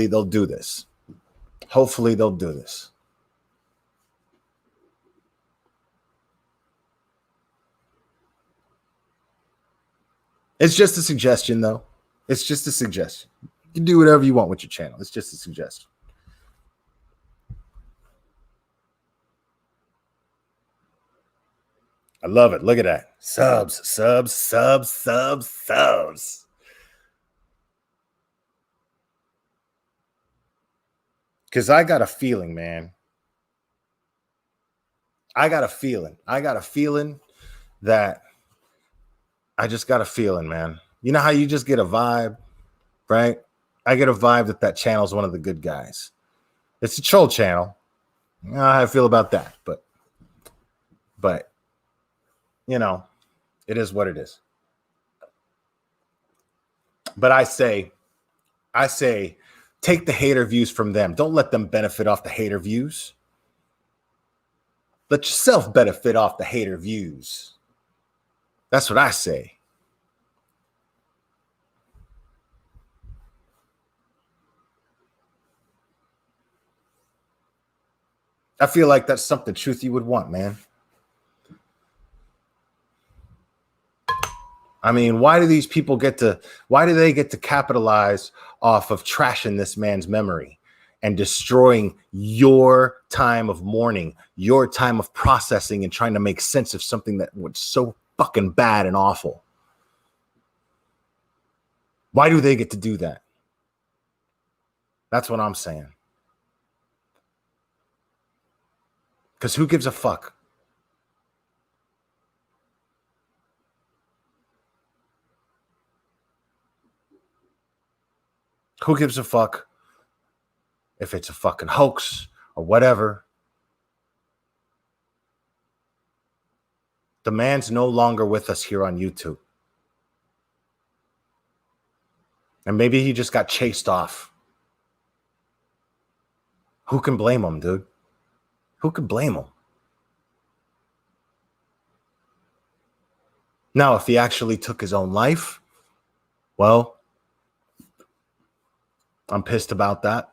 they'll do this. It's just a suggestion, though. It's just a suggestion. You can do whatever you want with your channel. It's just a suggestion. I love it. Look at that. Subs. Because I got a feeling, man. I got a feeling that man. You know how you just get a vibe, right? I get a vibe that channel is one of the good guys. It's a troll channel. I don't know how I feel about that, but you know, it is what it is. But I say, take the hater views from them. Don't let them benefit off the hater views. Let yourself benefit off the hater views. That's what I say. I feel like that's something Truthy would want, man. I mean, why do they get to capitalize off of trashing this man's memory and destroying your time of mourning, your time of processing and trying to make sense of something that was so fucking bad and awful? Why do they get to do that? That's what I'm saying. Because who gives a fuck? Who gives a fuck if it's a fucking hoax or whatever? The man's no longer with us here on YouTube. And maybe he just got chased off. Who can blame him, dude? Who can blame him? Now, if he actually took his own life, well, I'm pissed about that.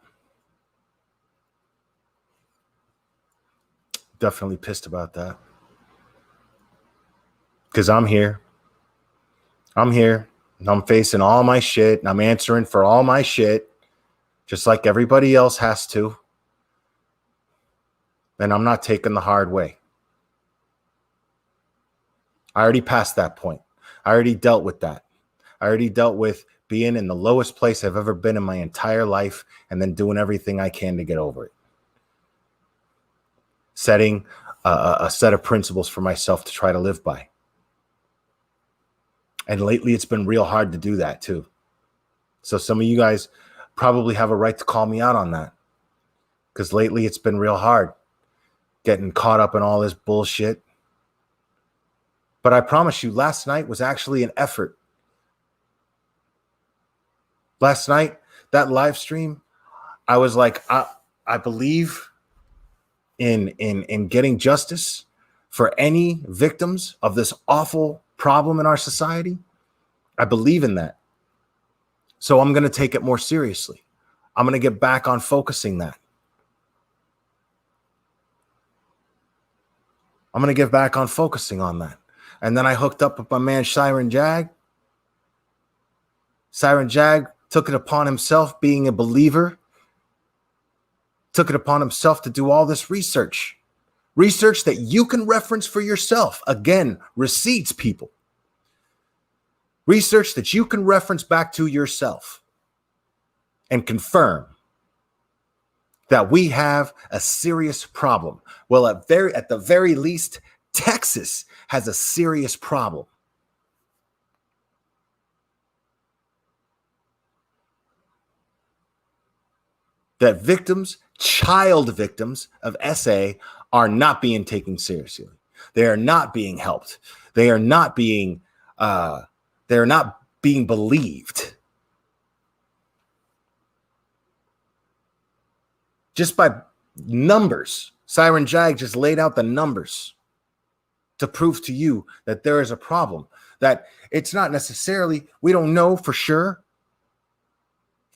Definitely pissed about that. Because I'm here. And I'm facing all my shit. And I'm answering for all my shit. Just like everybody else has to. And I'm not taking the hard way. I already passed that point. I already dealt with that. I already dealt with being in the lowest place I've ever been in my entire life and then doing everything I can to get over it. Setting a set of principles for myself to try to live by. And lately it's been real hard to do that too. So some of you guys probably have a right to call me out on that. Because lately it's been real hard getting caught up in all this bullshit. But I promise you, last night was actually an effort. Last night, that live stream, I was like, I believe in getting justice for any victims of this awful problem in our society. I believe in that. So I'm going to take it more seriously. I'm going to get back on focusing that. I'm going to get back on focusing on that. And then I hooked up with my man, Siren Jag. Siren Jag took it upon himself, being a believer, took it upon himself to do all this research that you can reference for yourself. Again, receipts, people. Research that you can reference back to yourself and confirm that we have a serious problem. Well, at the very least, Texas has a serious problem. that victims, child victims of SA, are not being taken seriously. They are not being helped. They are not being believed. Just by numbers. Siren Jag just laid out the numbers to prove to you that there is a problem, that it's not necessarily, we don't know for sure.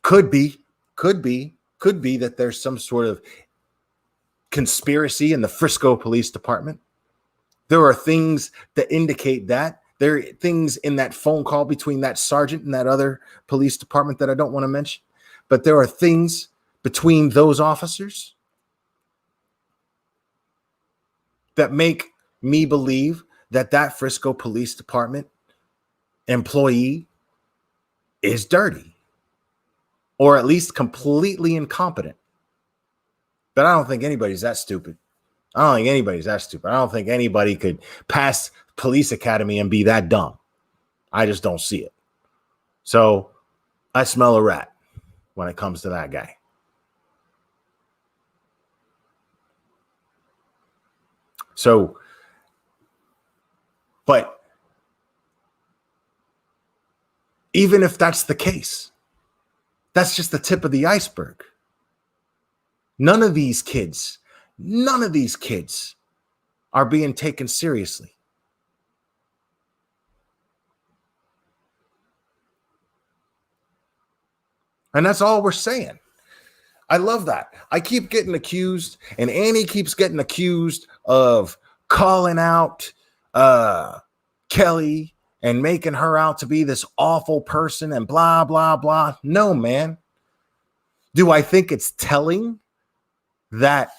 Could be that there's some sort of conspiracy in the Frisco Police Department. There are things that indicate that. There are things in that phone call between that sergeant and that other police department that I don't want to mention. But there are things between those officers that make me believe that that Frisco Police Department employee is dirty, or at least completely incompetent. But I don't think anybody's that stupid. I don't think anybody could pass police academy and be that dumb. I just don't see it. So I smell a rat when it comes to that guy. So, but even if that's the case, that's just the tip of the iceberg. None of these kids are being taken seriously. And that's all we're saying. I love that. I keep getting accused, and Annie keeps getting accused of calling out Kelly and making her out to be this awful person and blah, blah, blah. No, man. Do I think it's telling that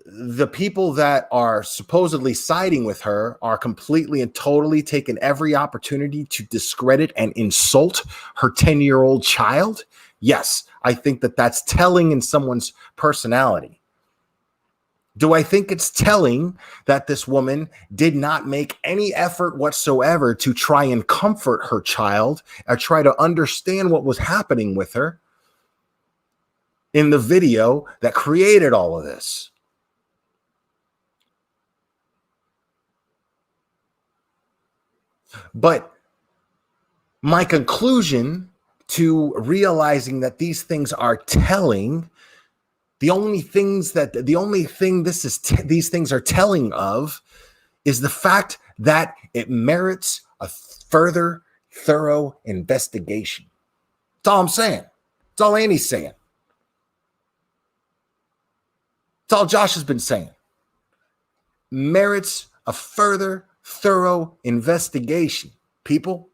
the people that are supposedly siding with her are completely and totally taking every opportunity to discredit and insult her 10-year-old child? Yes, I think that that's telling in someone's personality. Do I think it's telling that this woman did not make any effort whatsoever to try and comfort her child or try to understand what was happening with her in the video that created all of this? But my conclusion to realizing that these things are telling, these things are telling of is the fact that it merits a further thorough investigation. That's all I'm saying. That's all Annie's saying. That's all Josh has been saying. Merits a further thorough investigation, people.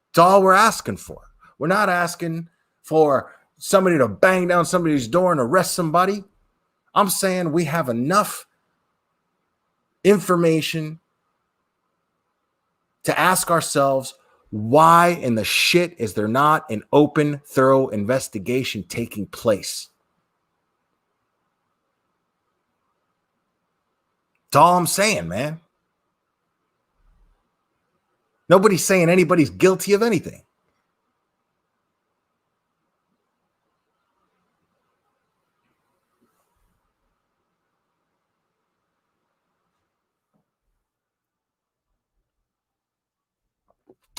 That's all we're asking for. We're not asking for somebody to bang down somebody's door and arrest somebody. I'm saying we have enough information to ask ourselves, why in the shit is there not an open, thorough investigation taking place? That's all I'm saying, man. Nobody's saying anybody's guilty of anything.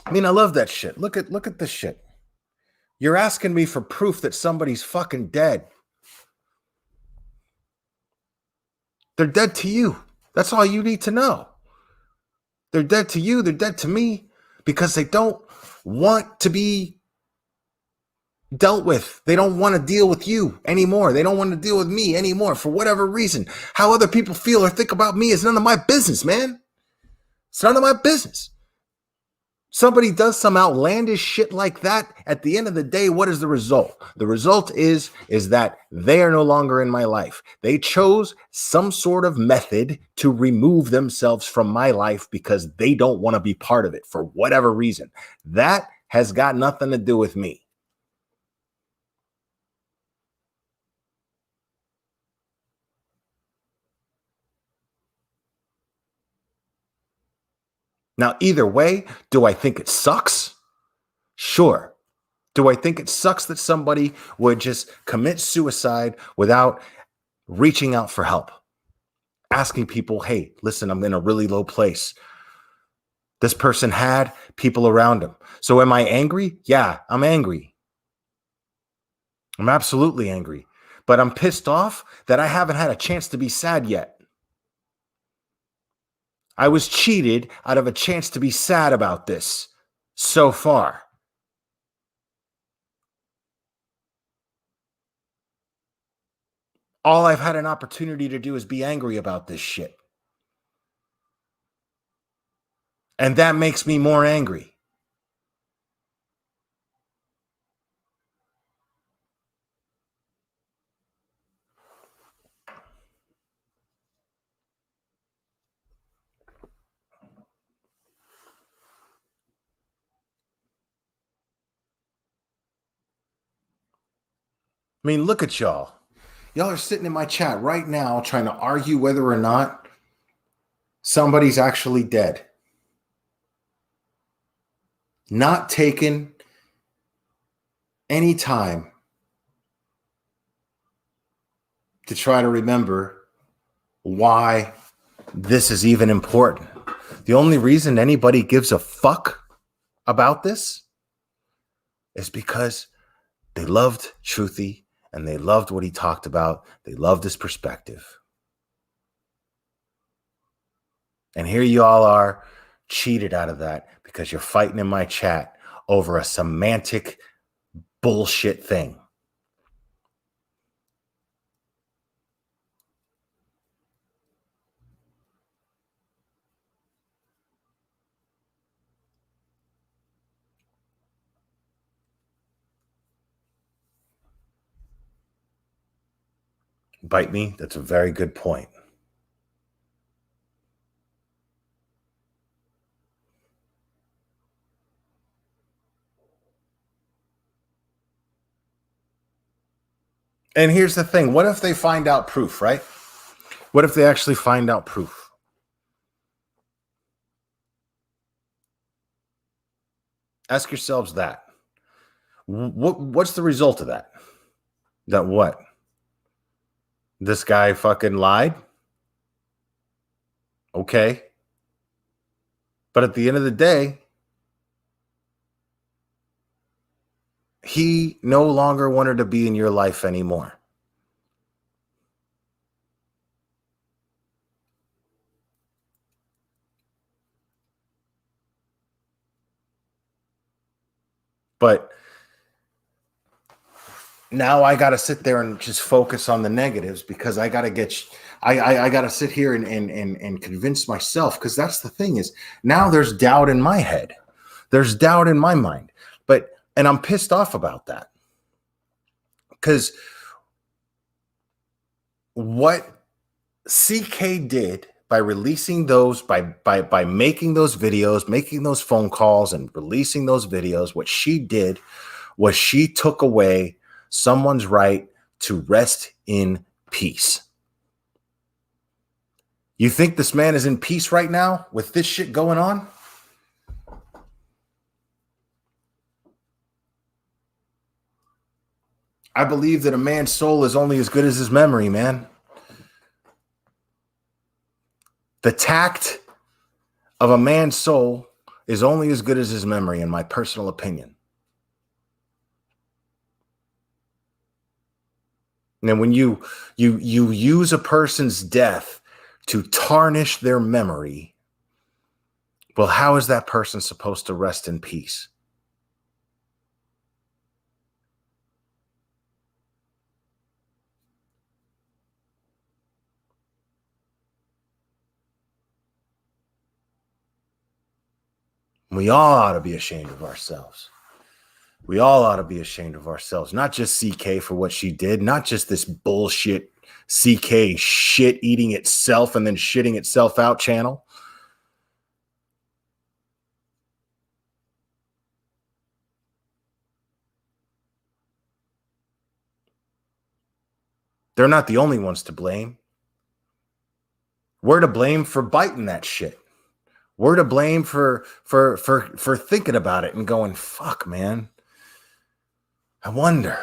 I mean, I love that shit. Look at this shit. You're asking me for proof that somebody's fucking dead. They're dead to you. That's all you need to know. They're dead to you. They're dead to me because they don't want to be dealt with. They don't want to deal with you anymore. They don't want to deal with me anymore for whatever reason. How other people feel or think about me is none of my business, man. It's none of my business. Somebody does some outlandish shit like that. At the end of the day, what is the result? The result is that they are no longer in my life. They chose some sort of method to remove themselves from my life because they don't want to be part of it for whatever reason. That has got nothing to do with me. Now, either way, do I think it sucks? Sure. Do I think it sucks that somebody would just commit suicide without reaching out for help? Asking people, hey, listen, I'm in a really low place. This person had people around him. So am I angry? Yeah, I'm angry. I'm absolutely angry. But I'm pissed off that I haven't had a chance to be sad yet. I was cheated out of a chance to be sad about this so far. All I've had an opportunity to do is be angry about this shit. And that makes me more angry. I mean, look at y'all. Y'all are sitting in my chat right now trying to argue whether or not somebody's actually dead. Not taking any time to try to remember why this is even important. The only reason anybody gives a fuck about this is because they loved Truthy and they loved what he talked about. They loved his perspective. And here you all are, cheated out of that because you're fighting in my chat over a semantic bullshit thing. Bite me? That's a very good point. And here's the thing. What if they find out proof, right? What if they actually find out proof? Ask yourselves that. What's the result of that? That what? This guy fucking lied? Okay. But at the end of the day, he no longer wanted to be in your life anymore. But now I got to sit there and just focus on the negatives because I got to I got to sit here and convince myself, because that's the thing is now there's doubt in my head. There's doubt in my mind. And I'm pissed off about that. Because what CK did by releasing those, by making those videos, making those phone calls and releasing those videos, what she did was she took away someone's right to rest in peace. You think this man is in peace right now with this shit going on? I believe that a man's soul is only as good as his memory, man. The tact of a man's soul is only as good as his memory, in my personal opinion. And when you use a person's death to tarnish their memory, well, how is that person supposed to rest in peace? We all ought to be ashamed of ourselves. We all ought to be ashamed of ourselves. Not just CK for what she did, not just this bullshit CK shit eating itself and then shitting itself out channel. They're not the only ones to blame. We're to blame for biting that shit. We're to blame for thinking about it and going, fuck, man. I wonder.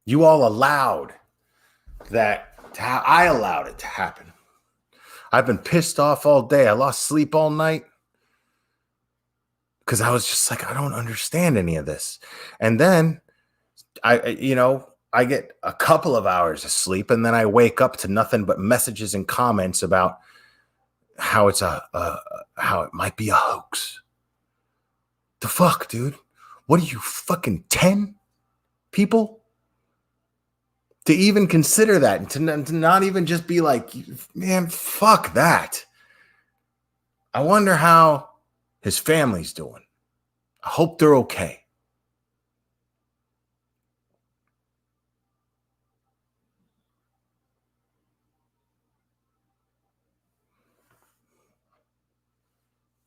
You all allowed I allowed it to happen. I've been pissed off all day. I lost sleep all night because I was just like, I don't understand any of this. And then I get a couple of hours of sleep, and then I wake up to nothing but messages and comments about how it's how it might be a hoax. The fuck, dude? What are you, fucking 10 people? To even consider that, and to not even just be like, man, fuck that. I wonder how his family's doing. I hope they're okay.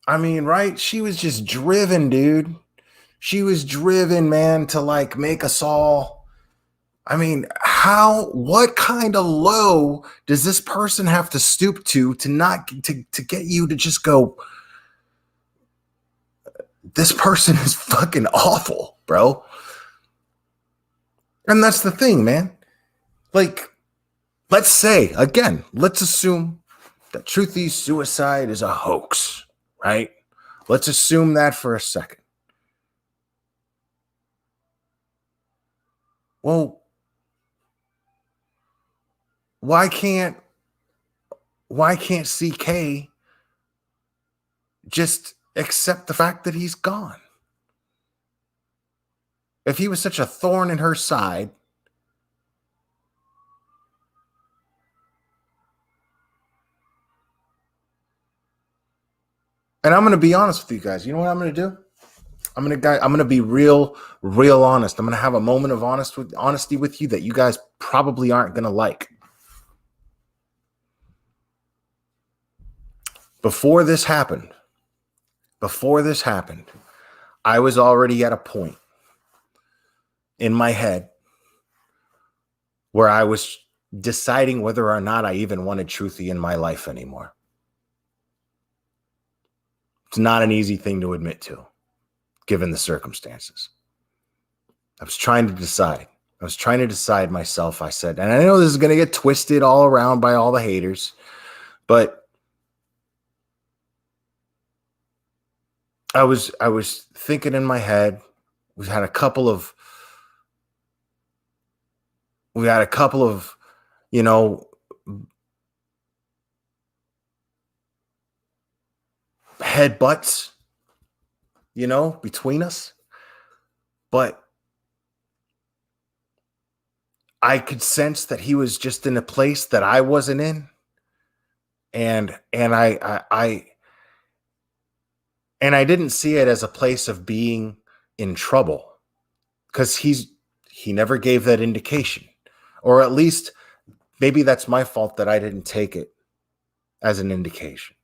I mean, right? She was just driven, dude. She was driven, man, to like make us all. I mean, what kind of low does this person have to stoop to not to get you to just go, this person is fucking awful, bro? And that's the thing, man. Like, let's assume that Truthy's suicide is a hoax, right? Let's assume that for a second. Well, why can't CK just accept the fact that he's gone? If he was such a thorn in her side, and I'm going to be honest with you guys. You know what I'm going to do? I'm going to be real honest. I'm going to have a moment of honesty with you that you guys probably aren't going to like. Before this happened, I was already at a point in my head where I was deciding whether or not I even wanted Truthy in my life anymore. It's not an easy thing to admit to, given the circumstances. I was trying to decide myself. I said, and I know this is going to get twisted all around by all the haters, but I was thinking in my head. We had a couple of, headbutts, between us. But I could sense that he was just in a place that I wasn't in. And I didn't see it as a place of being in trouble, because he never gave that indication. Or at least maybe that's my fault that I didn't take it as an indication.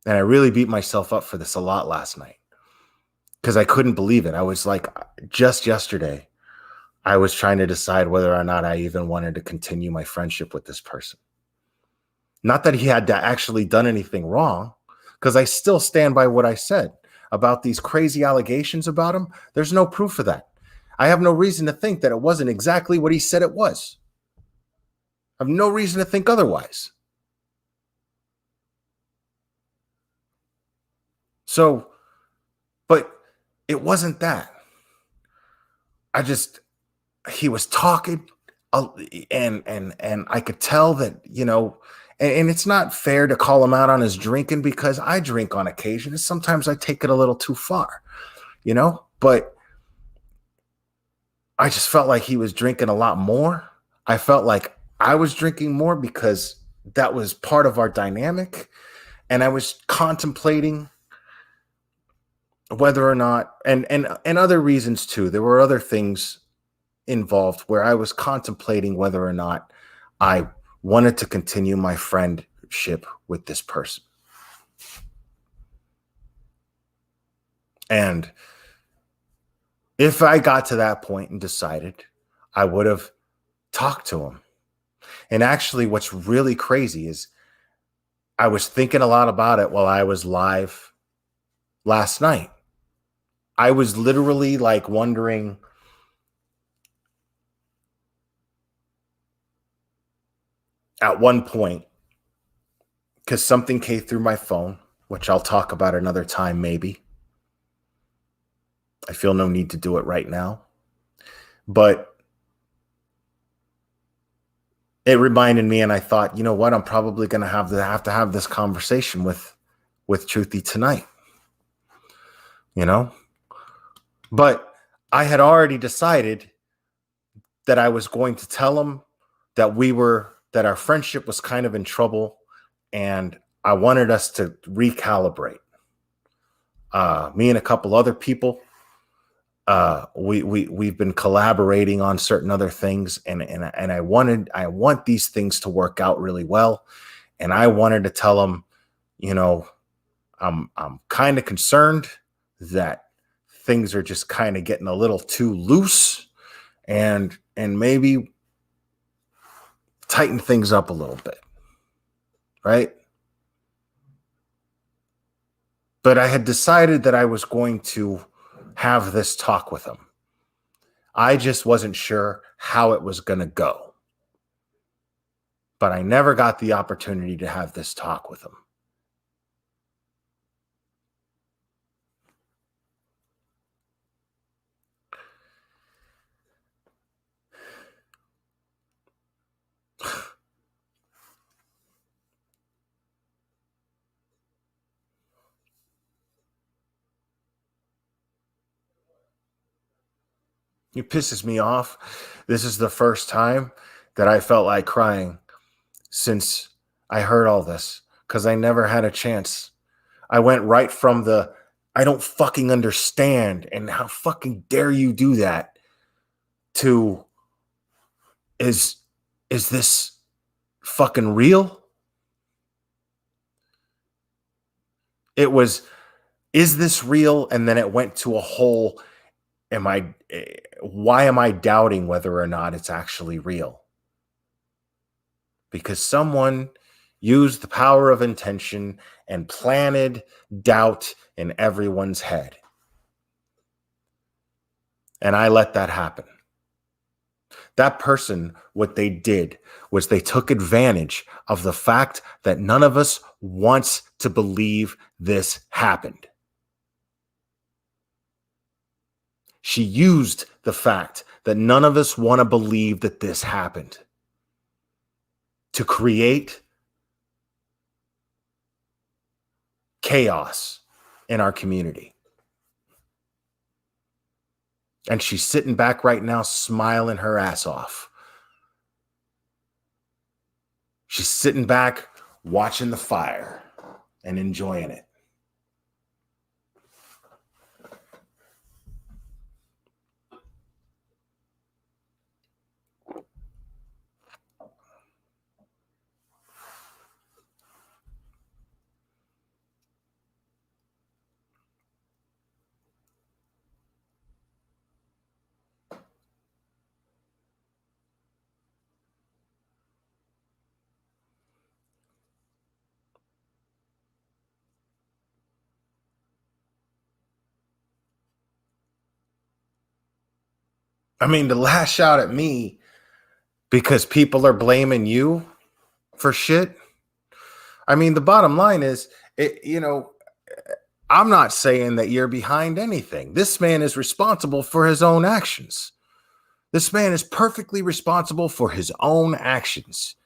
And I really beat myself up for this a lot last night, because I couldn't believe it. I was like, just yesterday, I was trying to decide whether or not I even wanted to continue my friendship with this person. Not that he had actually done anything wrong, because I still stand by what I said about these crazy allegations about him. There's no proof of that. I have no reason to think that it wasn't exactly what he said it was. I have no reason to think otherwise. So, but it wasn't that. He was talking, and I could tell that, and it's not fair to call him out on his drinking, because I drink on occasion, and sometimes I take it a little too far, but I just felt like he was drinking a lot more. I felt like I was drinking more because that was part of our dynamic. And I was contemplating whether or not, and other reasons too. There were other things involved where I was contemplating whether or not I wanted to continue my friendship friendship with this person. And if I got to that point and decided, I would have talked to him. And actually, what's really crazy is I was thinking a lot about it while I was live last night. I was literally like wondering, at one point, because something came through my phone, which I'll talk about another time maybe. I feel no need to do it right now. But it reminded me, and I thought, you know what? I'm probably going to have to have this conversation with Truthy tonight. You know? But I had already decided that I was going to tell him that our friendship was kind of in trouble, and I wanted us to recalibrate. Me and a couple other people, we've been collaborating on certain other things, and I want these things to work out really well, and I wanted to tell him, you know, I'm kind of concerned that things are just kind of getting a little too loose, and maybe tighten things up a little bit, right? But I had decided that I was going to have this talk with him. I just wasn't sure how it was going to go. But I never got the opportunity to have this talk with him. It pisses me off. This is the first time that I felt like crying since I heard all this, because I never had a chance. I went right from the I don't fucking understand and how fucking dare you do that to is this fucking real? It was, is this real? And then it went to a whole, why am I doubting whether or not it's actually real? Because someone used the power of intention and planted doubt in everyone's head. And I let that happen. That person, what they did was they took advantage of the fact that none of us wants to believe this happened. She used the fact that none of us want to believe that this happened to create chaos in our community. And she's sitting back right now, smiling her ass off. She's sitting back, watching the fire and enjoying it. I mean, to lash out at me because people are blaming you for shit. I mean, the bottom line is, I'm not saying that you're behind anything. This man is responsible for his own actions. This man is perfectly responsible for his own actions.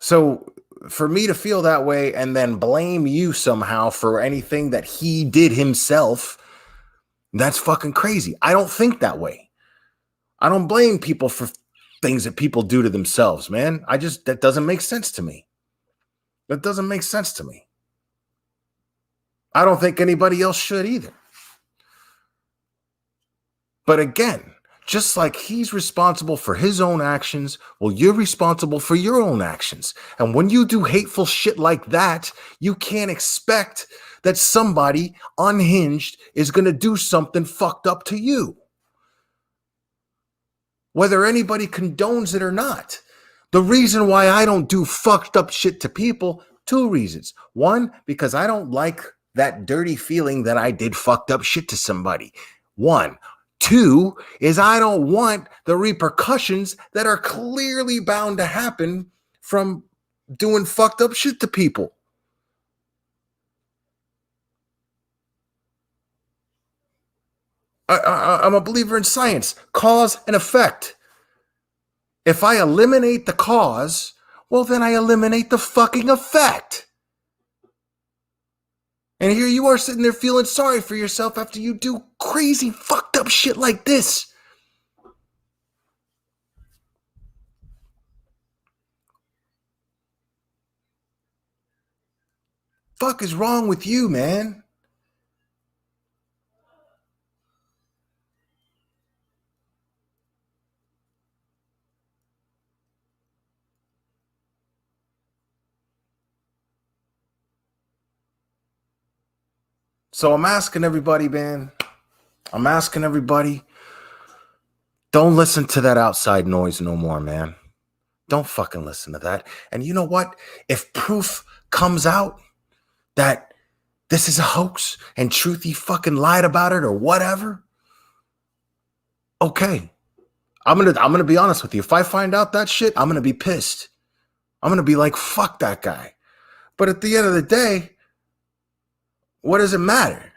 So for me to feel that way and then blame you somehow for anything that he did himself, that's fucking crazy. I don't think that way. I don't blame people for things that people do to themselves, man. That doesn't make sense to me. That doesn't make sense to me. I don't think anybody else should either. But again, Just like he's responsible for his own actions, well, you're responsible for your own actions. And when you do hateful shit like that, you can't expect that somebody unhinged is going to do something fucked up to you, whether anybody condones it or not. The reason why I don't do fucked up shit to people, two reasons. One, because I don't like that dirty feeling that I did fucked up shit to somebody. One. Two is I don't want the repercussions that are clearly bound to happen from doing fucked up shit to people. I'm a believer in science, cause and effect. If I eliminate the cause, well, then I eliminate the fucking effect. And here you are sitting there feeling sorry for yourself after you do crazy fucked up shit like this. Fuck is wrong with you, man? So I'm asking everybody, man. Don't listen to that outside noise no more, man. Don't fucking listen to that. And you know what? If proof comes out that this is a hoax and Truthy fucking lied about it or whatever, okay. I'm gonna be honest with you. If I find out that shit, I'm gonna be pissed. I'm gonna be like, fuck that guy. But at the end of the day, what does it matter?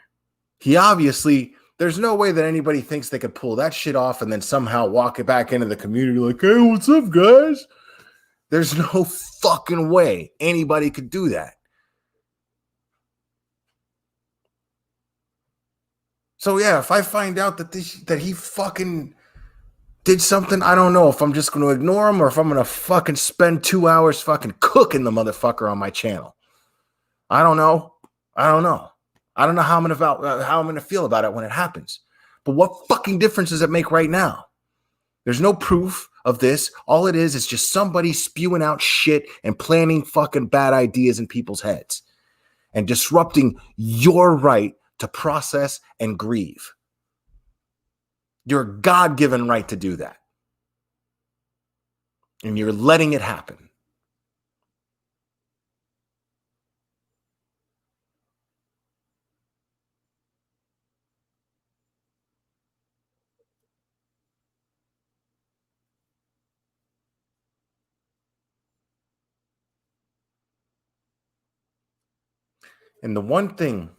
He obviously, there's no way that anybody thinks they could pull that shit off and then somehow walk it back into the community like, hey, what's up, guys? There's no fucking way anybody could do that. So yeah, if I find out that he fucking did something, I don't know if I'm just going to ignore him or if I'm going to fucking spend 2 hours fucking cooking the motherfucker on my channel. I don't know. I don't know how I'm going to feel about it when it happens. But what fucking difference does it make right now? There's no proof of this. All it is just somebody spewing out shit and planting fucking bad ideas in people's heads and disrupting your right to process and grieve. Your God-given right to do that. And you're letting it happen. And the one thing,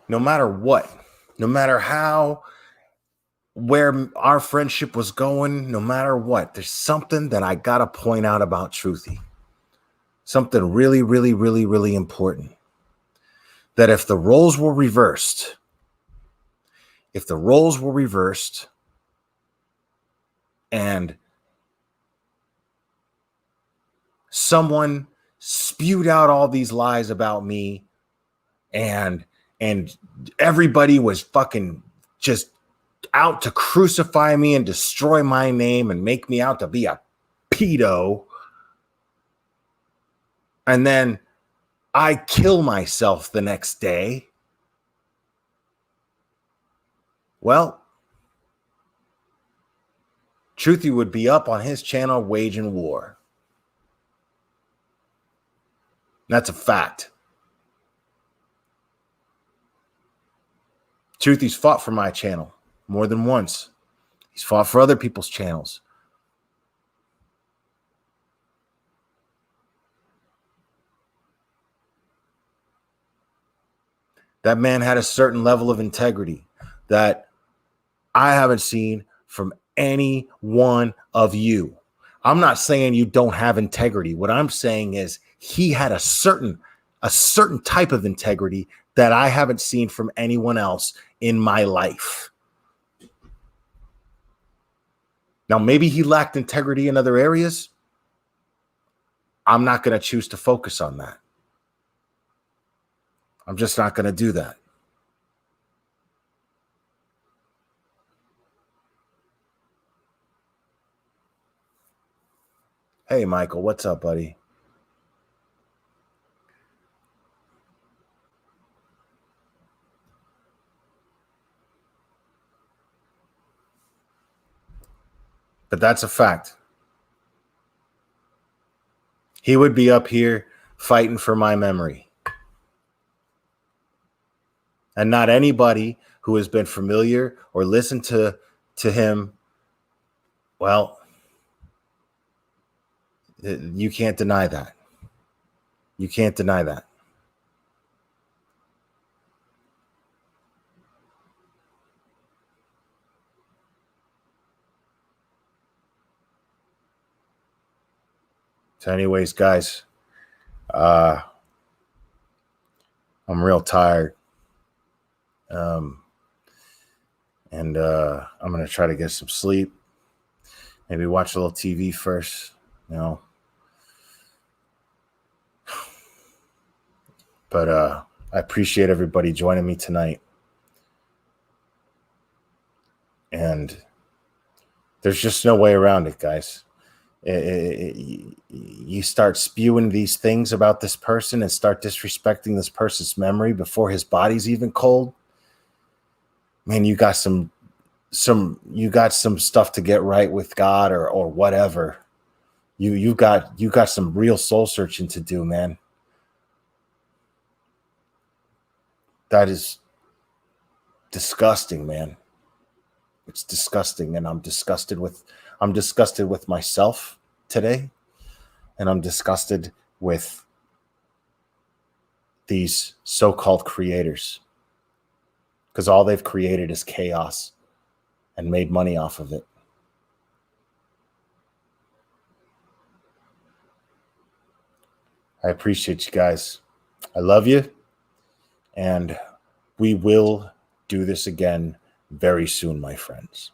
no matter what, no matter how, where our friendship was going, no matter what, there's something that I got to point out about Truthy. Something really, really, really, really important. That if the roles were reversed, and someone spewed out all these lies about me and everybody was fucking just out to crucify me and destroy my name and make me out to be a pedo, and then I kill myself the next day, well, Truthy would be up on his channel waging war. That's a fact. Truthy's fought for my channel more than once. He's fought for other people's channels. That man had a certain level of integrity that I haven't seen from any one of you. I'm not saying you don't have integrity. What I'm saying is he had a certain type of integrity that I haven't seen from anyone else in my life. Now, maybe he lacked integrity in other areas. I'm not going to choose to focus on that. I'm just not going to do that. Hey, Michael, what's up, buddy? But that's a fact. He would be up here fighting for my memory. And not anybody who has been familiar or listened to him, well, you can't deny that. You can't deny that. So anyways, guys, I'm real tired. And I'm going to try to get some sleep. Maybe watch a little TV first, you know. But I appreciate everybody joining me tonight. And there's just no way around it, guys. You start spewing these things about this person and start disrespecting this person's memory before his body's even cold. Man, you got some stuff to get right with God or whatever. You got some real soul searching to do, man. That is disgusting, man. It's disgusting, and I'm disgusted with myself today, and I'm disgusted with these so-called creators, because all they've created is chaos and made money off of it. I appreciate you guys. I love you, and we will do this again very soon, my friends.